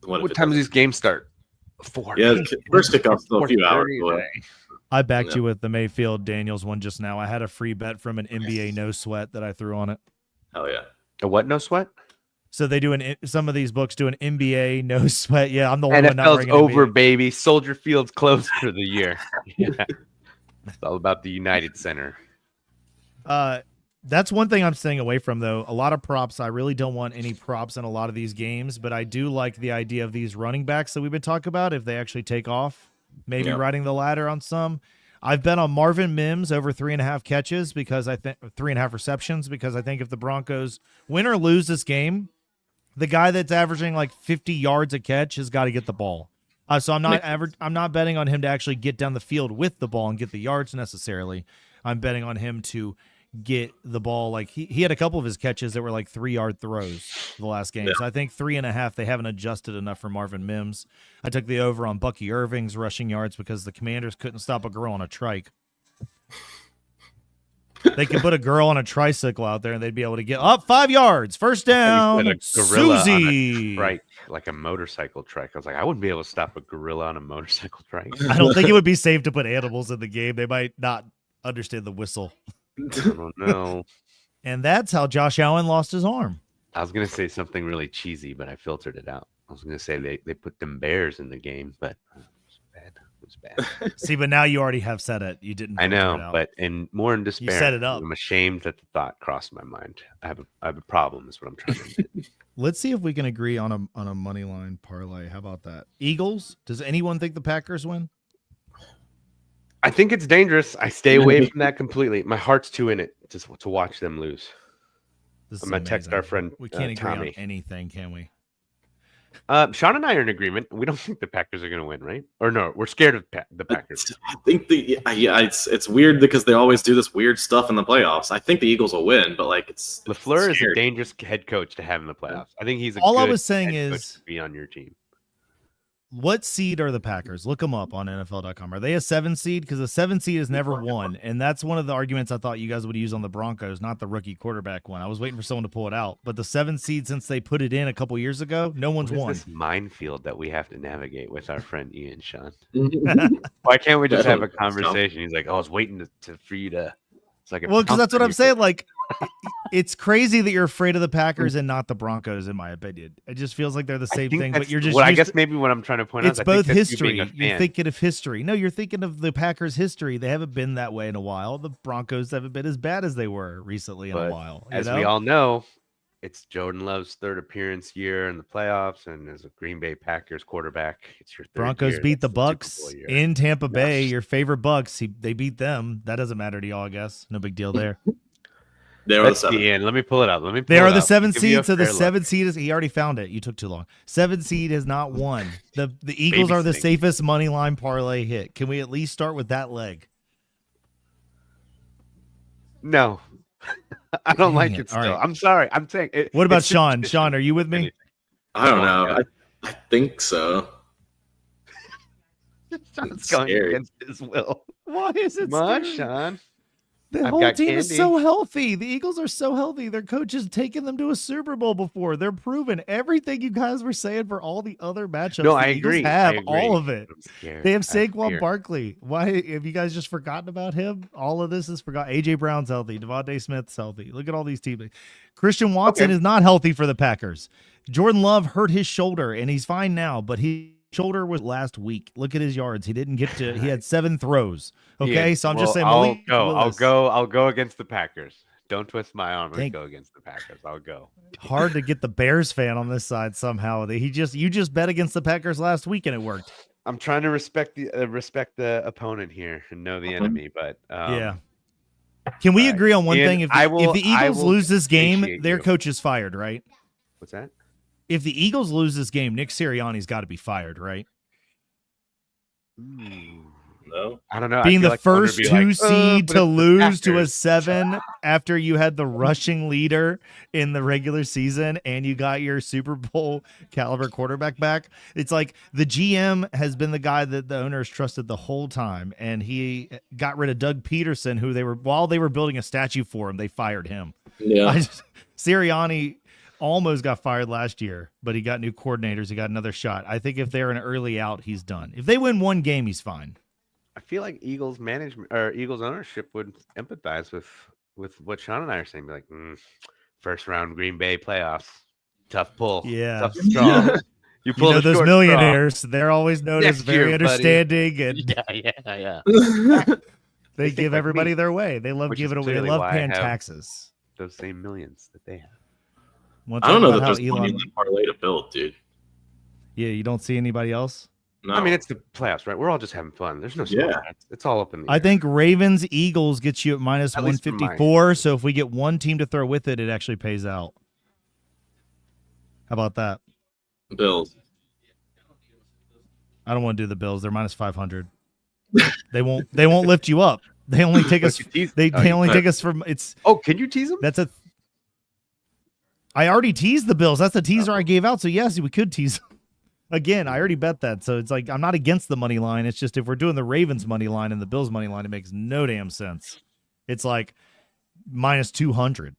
what What time does these games start? 4. Yeah, the first kickoff's still a few hours 4:30 away. today. I backed Yeah. you with the Mayfield Daniels one just now. I had a free bet from an NBA no sweat that I threw on it. Hell yeah. A what? No sweat? So they do some of these books do an NBA no sweat. Yeah, I'm the one not NFL's wearing an over, NBA. baby. Soldier Field's closed for the year. Yeah. It's all about the United Center. That's one thing I'm staying away from, though. A lot of props. I really don't want any props in a lot of these games, but I do like the idea of these running backs that we've been talking about. If they actually take off, maybe riding the ladder on some. I've bet on Marvin Mims over 3.5 catches because I think 3.5 receptions because I think if the Broncos win or lose this game, the guy that's averaging like 50 yards a catch has got to get the ball. So I'm not betting on him to actually get down the field with the ball and get the yards necessarily. I'm betting on him to get the ball. Like he had a couple of his catches that were like 3-yard throws the last game. Yeah. So I think 3.5, they haven't adjusted enough for Marvin Mims. I took the over on Bucky Irving's rushing yards because the Commanders couldn't stop a girl on a trike. They could put a girl on a tricycle out there and they'd be able to get up 5 yards. First down, Susie. Right, like a motorcycle trike. I was like, I wouldn't be able to stop a gorilla on a motorcycle trike. I don't think it would be safe to put animals in the game. They might not understand the whistle. I don't know. And that's how Josh Allen lost his arm. I was going to say something really cheesy, but I filtered it out. I was going to say they put them Bears in the game, but it was bad. It was bad. See, but now you already have said it. You didn't. I know, but more in despair. You set it up. I'm ashamed that the thought crossed my mind. I have a problem is what I'm trying to do. Let's see if we can agree on a money line parlay. How about that? Eagles? Does anyone think the Packers win? I think it's dangerous. I stay away from that completely. My heart's too in it just to watch them lose. I'm going to text our friend We can't agree Tommy. on anything, can we? Sean and I are in agreement. We don't think the Packers are going to win, right? Or no, we're scared of the Packers. I think it's weird because they always do this weird stuff in the playoffs. I think the Eagles will win, but like LaFleur is a dangerous head coach to have in the playoffs. I think he's a all good I was saying head is coach to be on your team. What seed are the Packers? Look them up on NFL.com. Are they a 7 seed? Because a 7 seed has never won. And that's one of the arguments I thought you guys would use on the Broncos, not the rookie quarterback one. I was waiting for someone to pull it out. But the 7 seed, since they put it in a couple years ago, no one's won. This minefield that we have to navigate with our friend Ian, Sean. Why can't we just have a conversation? He's like, I was waiting for you to. It's like well, because that's what I'm saying. Like, it's crazy that you're afraid of the Packers and not the Broncos, in my opinion. It just feels like they're the same thing, but you're just. Well, I guess maybe what I'm trying to point out is both history. You're thinking of history. No, you're thinking of the Packers' history. They haven't been that way in a while. The Broncos haven't been as bad as they were recently in a while. As we all know, it's Jordan Love's third appearance year in the playoffs, and as a Green Bay Packers quarterback, it's your third Broncos year. beat the Bucks in Tampa Bay. Your favorite Bucks, they beat them. That doesn't matter to y'all, I guess. No big deal there. They are the 7. Let me pull it up. They are the 7 seed. So the 7 seed is. He already found it. You took too long. 7 seed has not won. The Eagles are the safest money line parlay hit. Can we at least start with that leg? No. I don't like it still. Right. I'm sorry. I'm saying it. What about Sean? Sean, are you with me? I don't know. I think so. Sean's going against his will. Why is it Come on, Sean. The whole team is so healthy. The Eagles are so healthy. Their coach has taken them to a Super Bowl before. They're proven everything you guys were saying for all the other matchups. No, I agree. Have all of it. They have Saquon Barkley. Why have you guys just forgotten about him? All of this is forgotten. AJ Brown's healthy. Devontae Smith's healthy. Look at all these teams. Christian Watson is not healthy for the Packers. Jordan Love hurt his shoulder, and he's fine now, but his shoulder was last week. Look at his yards. He didn't get to. He had 7 throws. Okay, so I'm just saying. I'll go against the Packers. Don't twist my arm and go against the Packers. I'll go. Hard to get the Bears fan on this side somehow. You just bet against the Packers last week and it worked. I'm trying to respect the opponent here and know the enemy, but yeah. Can we agree on one thing? If the Eagles lose this game, their coach is fired, right? What's that? If the Eagles lose this game, Nick Sirianni's got to be fired, right? No, I don't know. Being the first 2 seed to lose to a 7 after you had the rushing leader in the regular season and you got your Super Bowl caliber quarterback back. It's like the GM has been the guy that the owners trusted the whole time, and he got rid of Doug Peterson, who while they were building a statue for him, they fired him. Yeah, Sirianni almost got fired last year, but he got new coordinators. He got another shot. I think if they're an early out, he's done. If they win one game, he's fine. I feel like Eagles management or Eagles ownership would empathize with what Sean and I are saying. Be like, first round Green Bay playoffs, tough pull, tough straw. You pull those millionaires. Straw. They're always known as very understanding, and yeah. They give everybody their way. They love giving away. They love paying taxes. Those same millions that they have. I don't know that there's money in that parlay to build, dude. Yeah, you don't see anybody else. No. I mean, it's the playoffs, right? We're all just having fun. There's no score. It's all up in the air. I think Ravens Eagles gets you at minus 154. So if we get one team to throw with it, it actually pays out. How about that? Bills. I don't want to do the Bills. They're minus 500. They won't lift you up. They only take us. They only take us from. It's. Oh, can you tease them? That's a. I already teased the Bills. That's the teaser I gave out. So yes, we could tease them. Again, I already bet that. So it's like I'm not against the money line. It's just if we're doing the Ravens money line and the Bills money line, it makes no damn sense. It's like minus 200.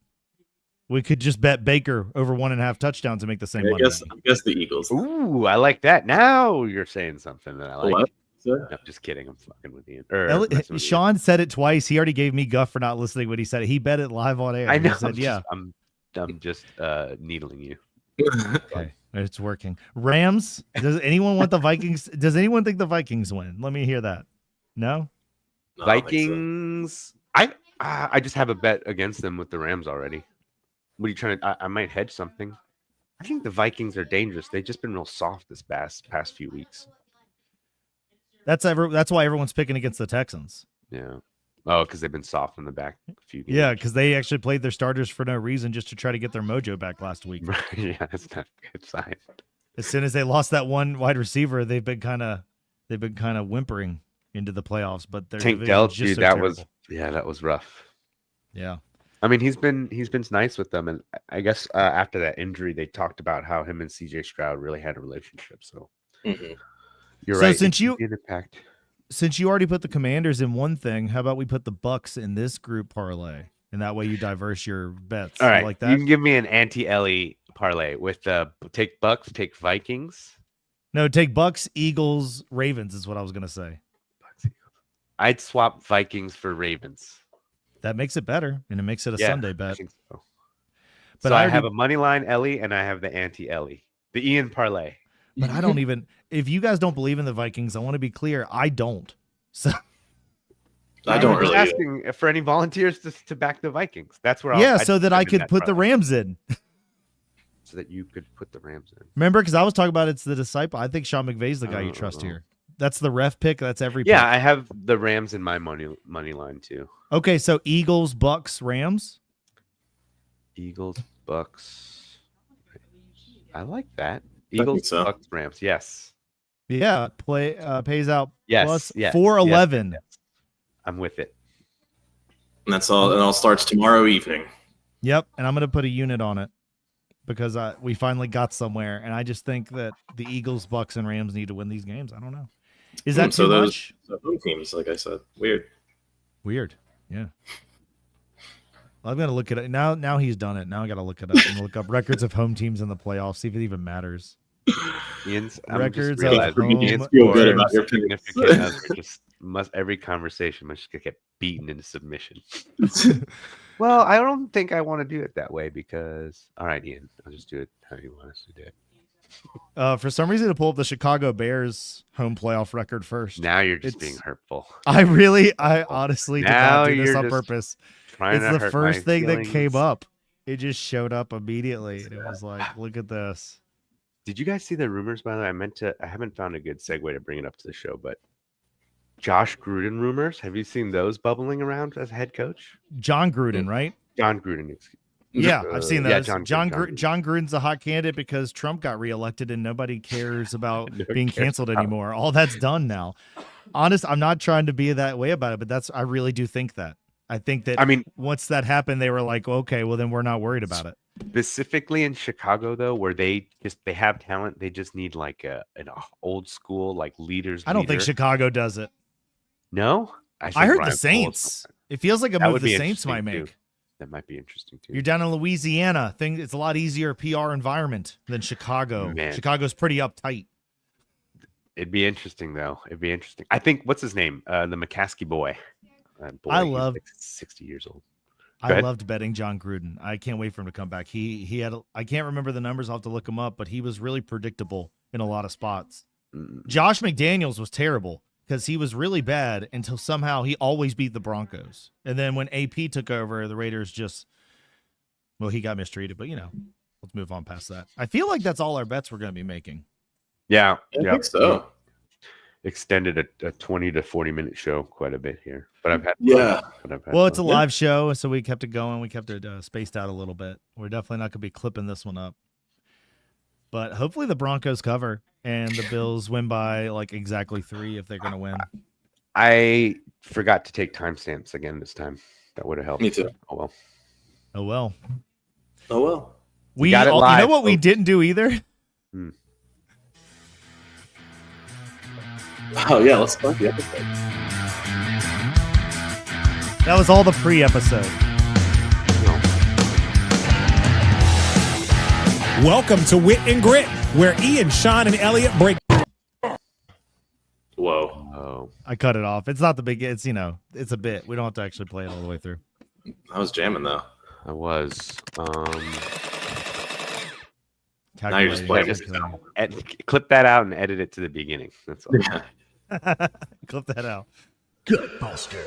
We could just bet Baker over 1.5 touchdowns and make the same money. I guess the Eagles. Ooh, I like that. Now you're saying something that I like. What? No, just kidding. I'm fucking with you. Sean said it twice. He already gave me guff for not listening when he said it. He bet it live on air. I know. He said, yeah. I'm just needling you. Okay. It's working. Rams. Does anyone want the Vikings? Does anyone think the Vikings win? Let me hear that. No? Vikings. I just have a bet against them with the Rams already. What are you trying to? I might hedge something. I think the Vikings are dangerous. They've just been real soft this past few weeks. That's why everyone's picking against the Texans. Yeah. Oh, because they've been soft in the back a few games. Yeah, because they actually played their starters for no reason, just to try to get their mojo back last week. Right. Yeah, that's not a good sign. As soon as they lost that one wide receiver, they've been kind of whimpering into the playoffs. But their Tank Dell, dude, that was rough. Yeah. I mean, he's been nice with them, and I guess after that injury, they talked about how him and CJ Stroud really had a relationship. So you're right. So since you already put the Commanders in one thing, how about we put the Bucks in this group parlay, and that way you diverse your bets. All right, like that. You can give me an anti-Ellie parlay with take Bucks, take Vikings. No, take Bucks, Eagles, Ravens is what I was gonna say. Bucks, Eagles. I'd swap Vikings for Ravens. That makes it better, and it makes it a Sunday bet. I think so. But I have a money line Ellie, and I have the anti-Ellie, the Ian parlay. But I don't even. If you guys don't believe in the Vikings, I want to be clear. I don't. So I don't really. Asking for any volunteers to back the Vikings. That's where. So that I could put the Rams in. So that you could put the Rams in. Remember, because I was talking about it's the disciple. I think Sean McVay's the guy you trust here. That's the ref pick. That's every pick. Yeah, I have the Rams in my money line too. Okay, so Eagles, Bucks, Rams. Eagles, Bucks. I like that. Eagles, Bucks, Rams. Yes. Yeah, pays out plus 411. Yes. I'm with it. And that's all. It all starts tomorrow evening. Yep, and I'm going to put a unit on it because we finally got somewhere, and I just think that the Eagles, Bucks, and Rams need to win these games. I don't know. Is that too much? Home teams, like I said, weird. Yeah. Well, I've got to look at it now. Now he's done it. Now I got to look it up and look up records of home teams in the playoffs. See if it even matters. Records of home. Feel good about your picks. Every conversation must get beaten into submission. Well, I don't think I want to do it that way because. All right, Ian, I'll just do it how you want us to do it. For some reason, to pull up the Chicago Bears home playoff record first. Now you're just being hurtful. I honestly did not do this on purpose. It's the first thing that came up. It just showed up immediately. And it was like, look at this. Did you guys see the rumors, by the way? I haven't found a good segue to bring it up to the show, but Josh Gruden rumors. Have you seen those bubbling around as head coach? John Gruden, right? John Gruden. Yeah, I've seen those. Yeah, John Gruden's a hot candidate because Trump got reelected and nobody cares about being canceled anymore. All that's done now. Honest, I'm not trying to be that way about it, but I really do think that. I think that once that happened, they were like, okay, well, then we're not worried about it. Specifically in Chicago, though, where they have talent, they just need like an old school like leaders. I don't think Chicago does it. No, I heard the Saints. It feels like a move the Saints might make. Too. That might be interesting too. You're down in Louisiana. It's a lot easier PR environment than Chicago. Man. Chicago's pretty uptight. It'd be interesting though. It'd be interesting. I think what's his name? The McCaskey boy. I love. Like 60 years old. I loved betting John Gruden. I can't wait for him to come back. He had. I can't remember the numbers. I'll have to look him up. But he was really predictable in a lot of spots. Josh McDaniels was terrible because he was really bad until somehow he always beat the Broncos. And then when AP took over, the Raiders he got mistreated. But let's move on past that. I feel like that's all our bets we're going to be making. Yeah, I think so. Extended a 20 to 40 minute show quite a bit here, but I've had it's a live show, so we kept it going. We kept it spaced out a little bit. We're definitely not going to be clipping this one up, but hopefully the Broncos cover and the Bills win by like exactly 3 if they're going to win. I forgot to take timestamps again this time. That would have helped. Me too. Oh well. We got it live. You know what we didn't do either? Oh, yeah, let's start the episode. That was all the pre-episode. Welcome to Wit and Grit, where Ian, Sean, and Elliott break. Whoa. I cut it off. It's not the big, it's a bit. We don't have to actually play it all the way through. I was jamming, though. I was. Now you're just playing. Clip that out and edit it to the beginning. That's all. Clip that out. Good Buster.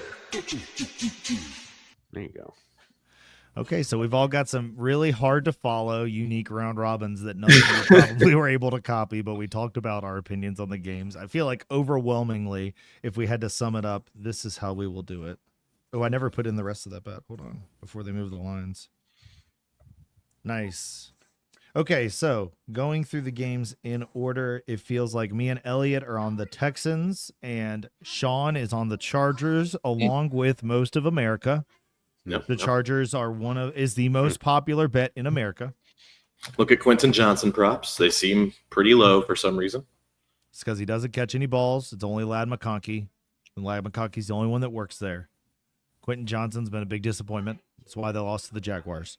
There you go. Okay, so we've all got some really hard to follow, unique round robins that none of you probably were able to copy, but we talked about our opinions on the games. I feel like overwhelmingly, if we had to sum it up, this is how we will do it. Oh, I never put in the rest of that bet. Hold on, before they move the lines. Nice. Okay, so going through the games in order, it feels like me and Elliott are on the Texans and Sean is on the Chargers along with most of America. The Chargers is the most popular bet in America. Look at Quentin Johnson props. They seem pretty low for some reason. It's because he doesn't catch any balls. It's only Ladd McConkey. And Ladd McConkey's the only one that works there. Quentin Johnson's been a big disappointment. That's why they lost to the Jaguars.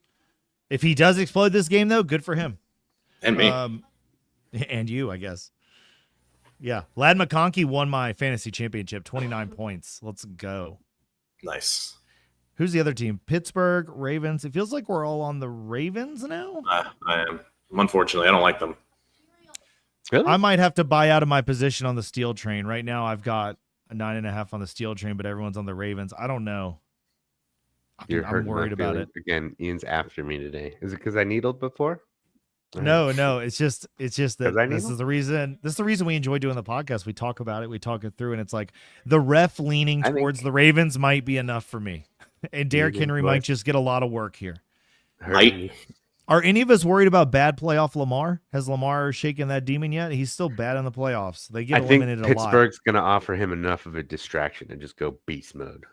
If he does explode this game, though, good for him. And me. And you, I guess. Yeah. Ladd McConkey won my fantasy championship, 29 points. Let's go. Nice. Who's the other team? Pittsburgh, Ravens. It feels like we're all on the Ravens now. I am. Unfortunately, I don't like them. Really? I might have to buy out of my position on the Steel train. Right now, I've got a 9.5 on the Steel train, but everyone's on the Ravens. I don't know. I'm worried about it. Again, Ian's after me today. Is it because I needled before? No. It's just that this is the reason we enjoy doing the podcast. We talk about it, we talk it through, and it's like the ref leaning towards the Ravens might be enough for me. And Derrick Henry might just get a lot of work here. Are any of us worried about bad playoff Lamar? Has Lamar shaken that demon yet? He's still bad in the playoffs. They get eliminated a lot. Pittsburgh's going to offer him enough of a distraction to just go beast mode.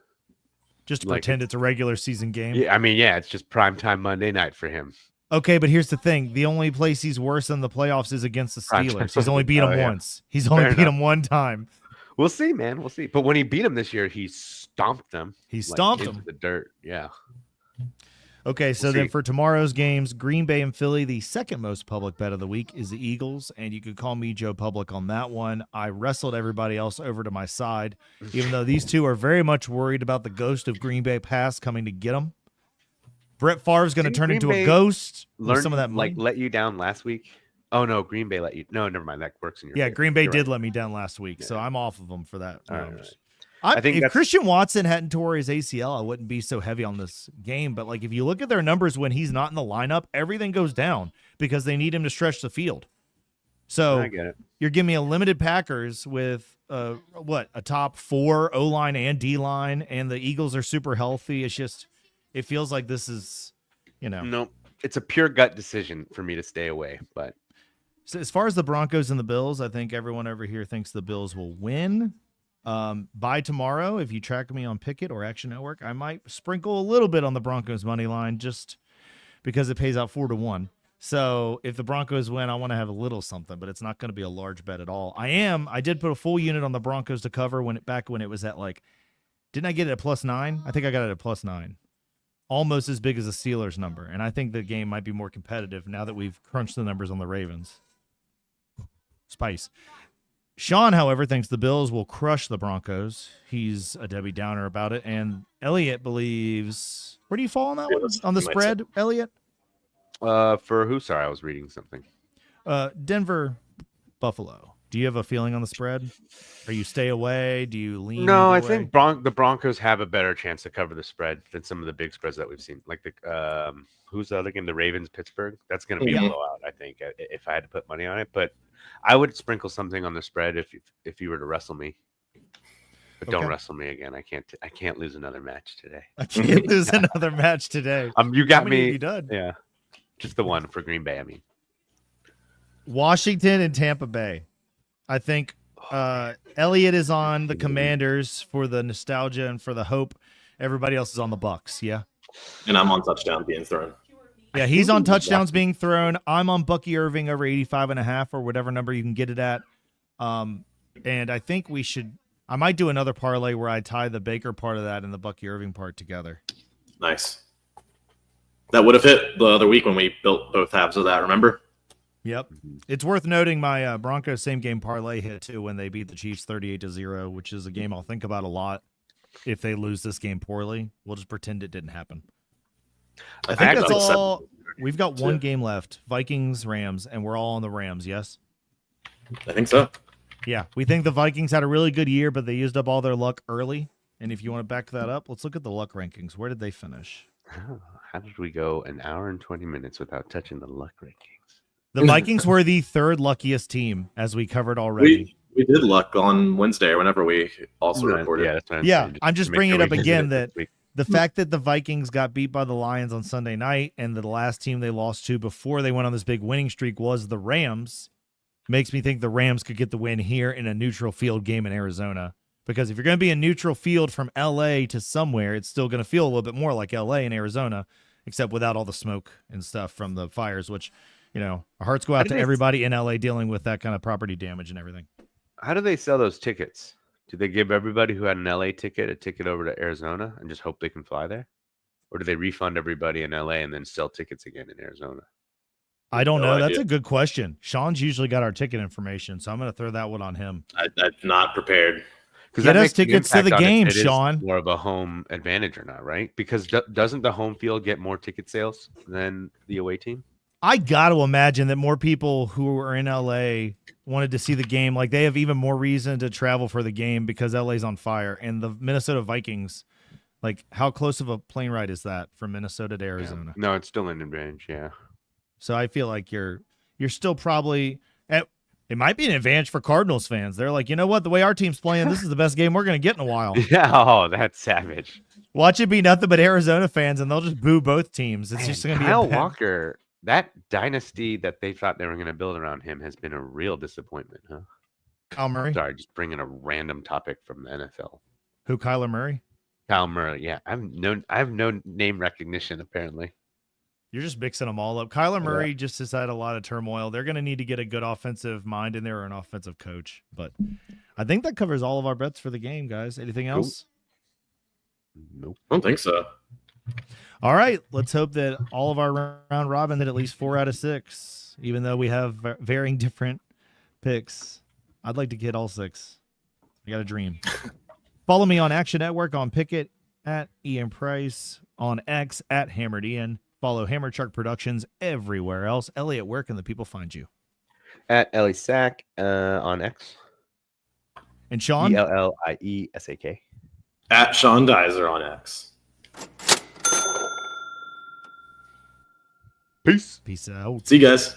Just to pretend it's a regular season game? Yeah, I mean, it's just primetime Monday night for him. Okay, but here's the thing. The only place he's worse than the playoffs is against the Steelers. He's only beat them once. He's only beat them one time. We'll see, man. We'll see. But when he beat them this year, he stomped them. He stomped them. Into the dirt. Yeah. Okay, so then for tomorrow's games, Green Bay and Philly, the second most public bet of the week is the Eagles, and you could call me Joe Public on that one. I wrestled everybody else over to my side, even though these two are very much worried about the ghost of Green Bay pass coming to get them. Brett Favre's going to turn into a ghost. Some of that money. Let you down last week. Oh no, Green Bay let you. No, never mind. That works in your. Yeah, favor. Green Bay did let me down last week, so I'm off of them for that. Right. I think if Christian Watson hadn't tore his ACL, I wouldn't be so heavy on this game. But like, if you look at their numbers when he's not in the lineup, everything goes down because they need him to stretch the field. So I get it. you're giving me a limited Packers with a top 4 O-line and D-line, and the Eagles are super healthy. It's just, it feels like this is, Nope. It's a pure gut decision for me to stay away. But So as far as the Broncos and the Bills, I think everyone over here thinks the Bills will win. By tomorrow, if you track me on Pickett or Action Network, I might sprinkle a little bit on the Broncos money line just because it pays out 4-1. So if the Broncos win, I want to have a little something, but it's not going to be a large bet at all. I did put a full unit on the Broncos to cover when it was at didn't I get it at +9? I think I got it at +9. Almost as big as the Steelers number. And I think the game might be more competitive now that we've crunched the numbers on the Ravens. Spice. Sean, however, thinks the Bills will crush the Broncos. He's a Debbie Downer about it. And Elliott believes... Where do you fall on that one? On the spread, Elliott? For who? Sorry, I was reading something. Denver, Buffalo. Do you have a feeling on the spread? Or you stay away? Do you lean? No, I either way? think the Broncos have a better chance to cover the spread than some of the big spreads that we've seen. Like who's the other game? The Ravens, Pittsburgh. That's going to be a blowout, I think, if I had to put money on it. But I would sprinkle something on the spread if you were to wrestle me. But don't wrestle me again. I can't lose another match today. I can't lose another match today. You got How many me. have you done? Yeah, just the one for Green Bay. I mean, Washington and Tampa Bay. I think Elliott is on the Commanders for the nostalgia and for the hope. Everybody else is on the Bucks. Yeah. And I'm on touchdown being thrown. Yeah, he's on touchdowns being thrown. I'm on Bucky Irving over 85.5 or whatever number you can get it at. And I think I might do another parlay where I tie the Baker part of that and the Bucky Irving part together. Nice. That would have hit the other week when we built both halves of that, remember? Yep. It's worth noting my Broncos same game parlay hit too when they beat the Chiefs 38-0, which is a game I'll think about a lot. If they lose this game poorly, we'll just pretend it didn't happen. I think that's all. We've got one game left. Vikings, Rams, and we're all on the Rams, yes? I think so. Yeah, we think the Vikings had a really good year, but they used up all their luck early. And if you want to back that up, let's look at the luck rankings. Where did they finish? how did we go an hour and 20 minutes without touching the luck rankings? The Vikings were the third luckiest team, as we covered already. We did luck on Wednesday or whenever we also reported. Yeah, that's what I'm just bringing it up again that the fact that the Vikings got beat by the Lions on Sunday night and the last team they lost to before they went on this big winning streak was the Rams makes me think the Rams could get the win here in a neutral field game in Arizona. Because if you're going to be a neutral field from L.A. to somewhere, it's still going to feel a little bit more like L.A. and Arizona, except without all the smoke and stuff from the fires, which, our hearts go out to everybody in L.A. dealing with that kind of property damage and everything. How do they sell those tickets? Do they give everybody who had an LA ticket a ticket over to Arizona and just hope they can fly there? Or do they refund everybody in LA and then sell tickets again in Arizona? I don't know. idea. That's a good question. Sean's usually got our ticket information, so I'm going to throw that one on him. I'm not prepared. Get us tickets to the game, Sean. More of a home advantage or not, right? Because doesn't the home field get more ticket sales than the away team? I got to imagine that more people who are in LA wanted to see the game. Like, they have even more reason to travel for the game because LA's on fire. And the Minnesota Vikings, like, how close of a plane ride is that from Minnesota to Arizona? No, it's still an advantage, yeah. So I feel like you're still probably it might be an advantage for Cardinals fans. They're like, you know what? The way our team's playing, this is the best game we're going to get in a while. Yeah, that's savage. Watch it be nothing but Arizona fans, and they'll just boo both teams. It's just going to be Kyle Walker. That dynasty that they thought they were going to build around him has been a real disappointment, huh? Kyle Murray. Sorry, just bringing a random topic from the NFL. Who, Kyler Murray? Kyle Murray, yeah. I have no name recognition, apparently. You're just mixing them all up. Kyler Murray just has had a lot of turmoil. They're going to need to get a good offensive mind in there or an offensive coach. But I think that covers all of our bets for the game, guys. Anything else? Nope. I don't think so. All right. Let's hope that all of our round robin hit at least 4 out of 6, even though we have varying different picks. I'd like to get all 6. I got a dream. Follow me on Action Network, on Pickett, at Ian Price, on X, at Hammered Ian. Follow Hammer Truck Productions everywhere else. Elliott, where can the people find you? At Ellie Sack on X. And Sean? ELLIESAK. At Sean Dizer on X. Peace. Peace out. See you guys.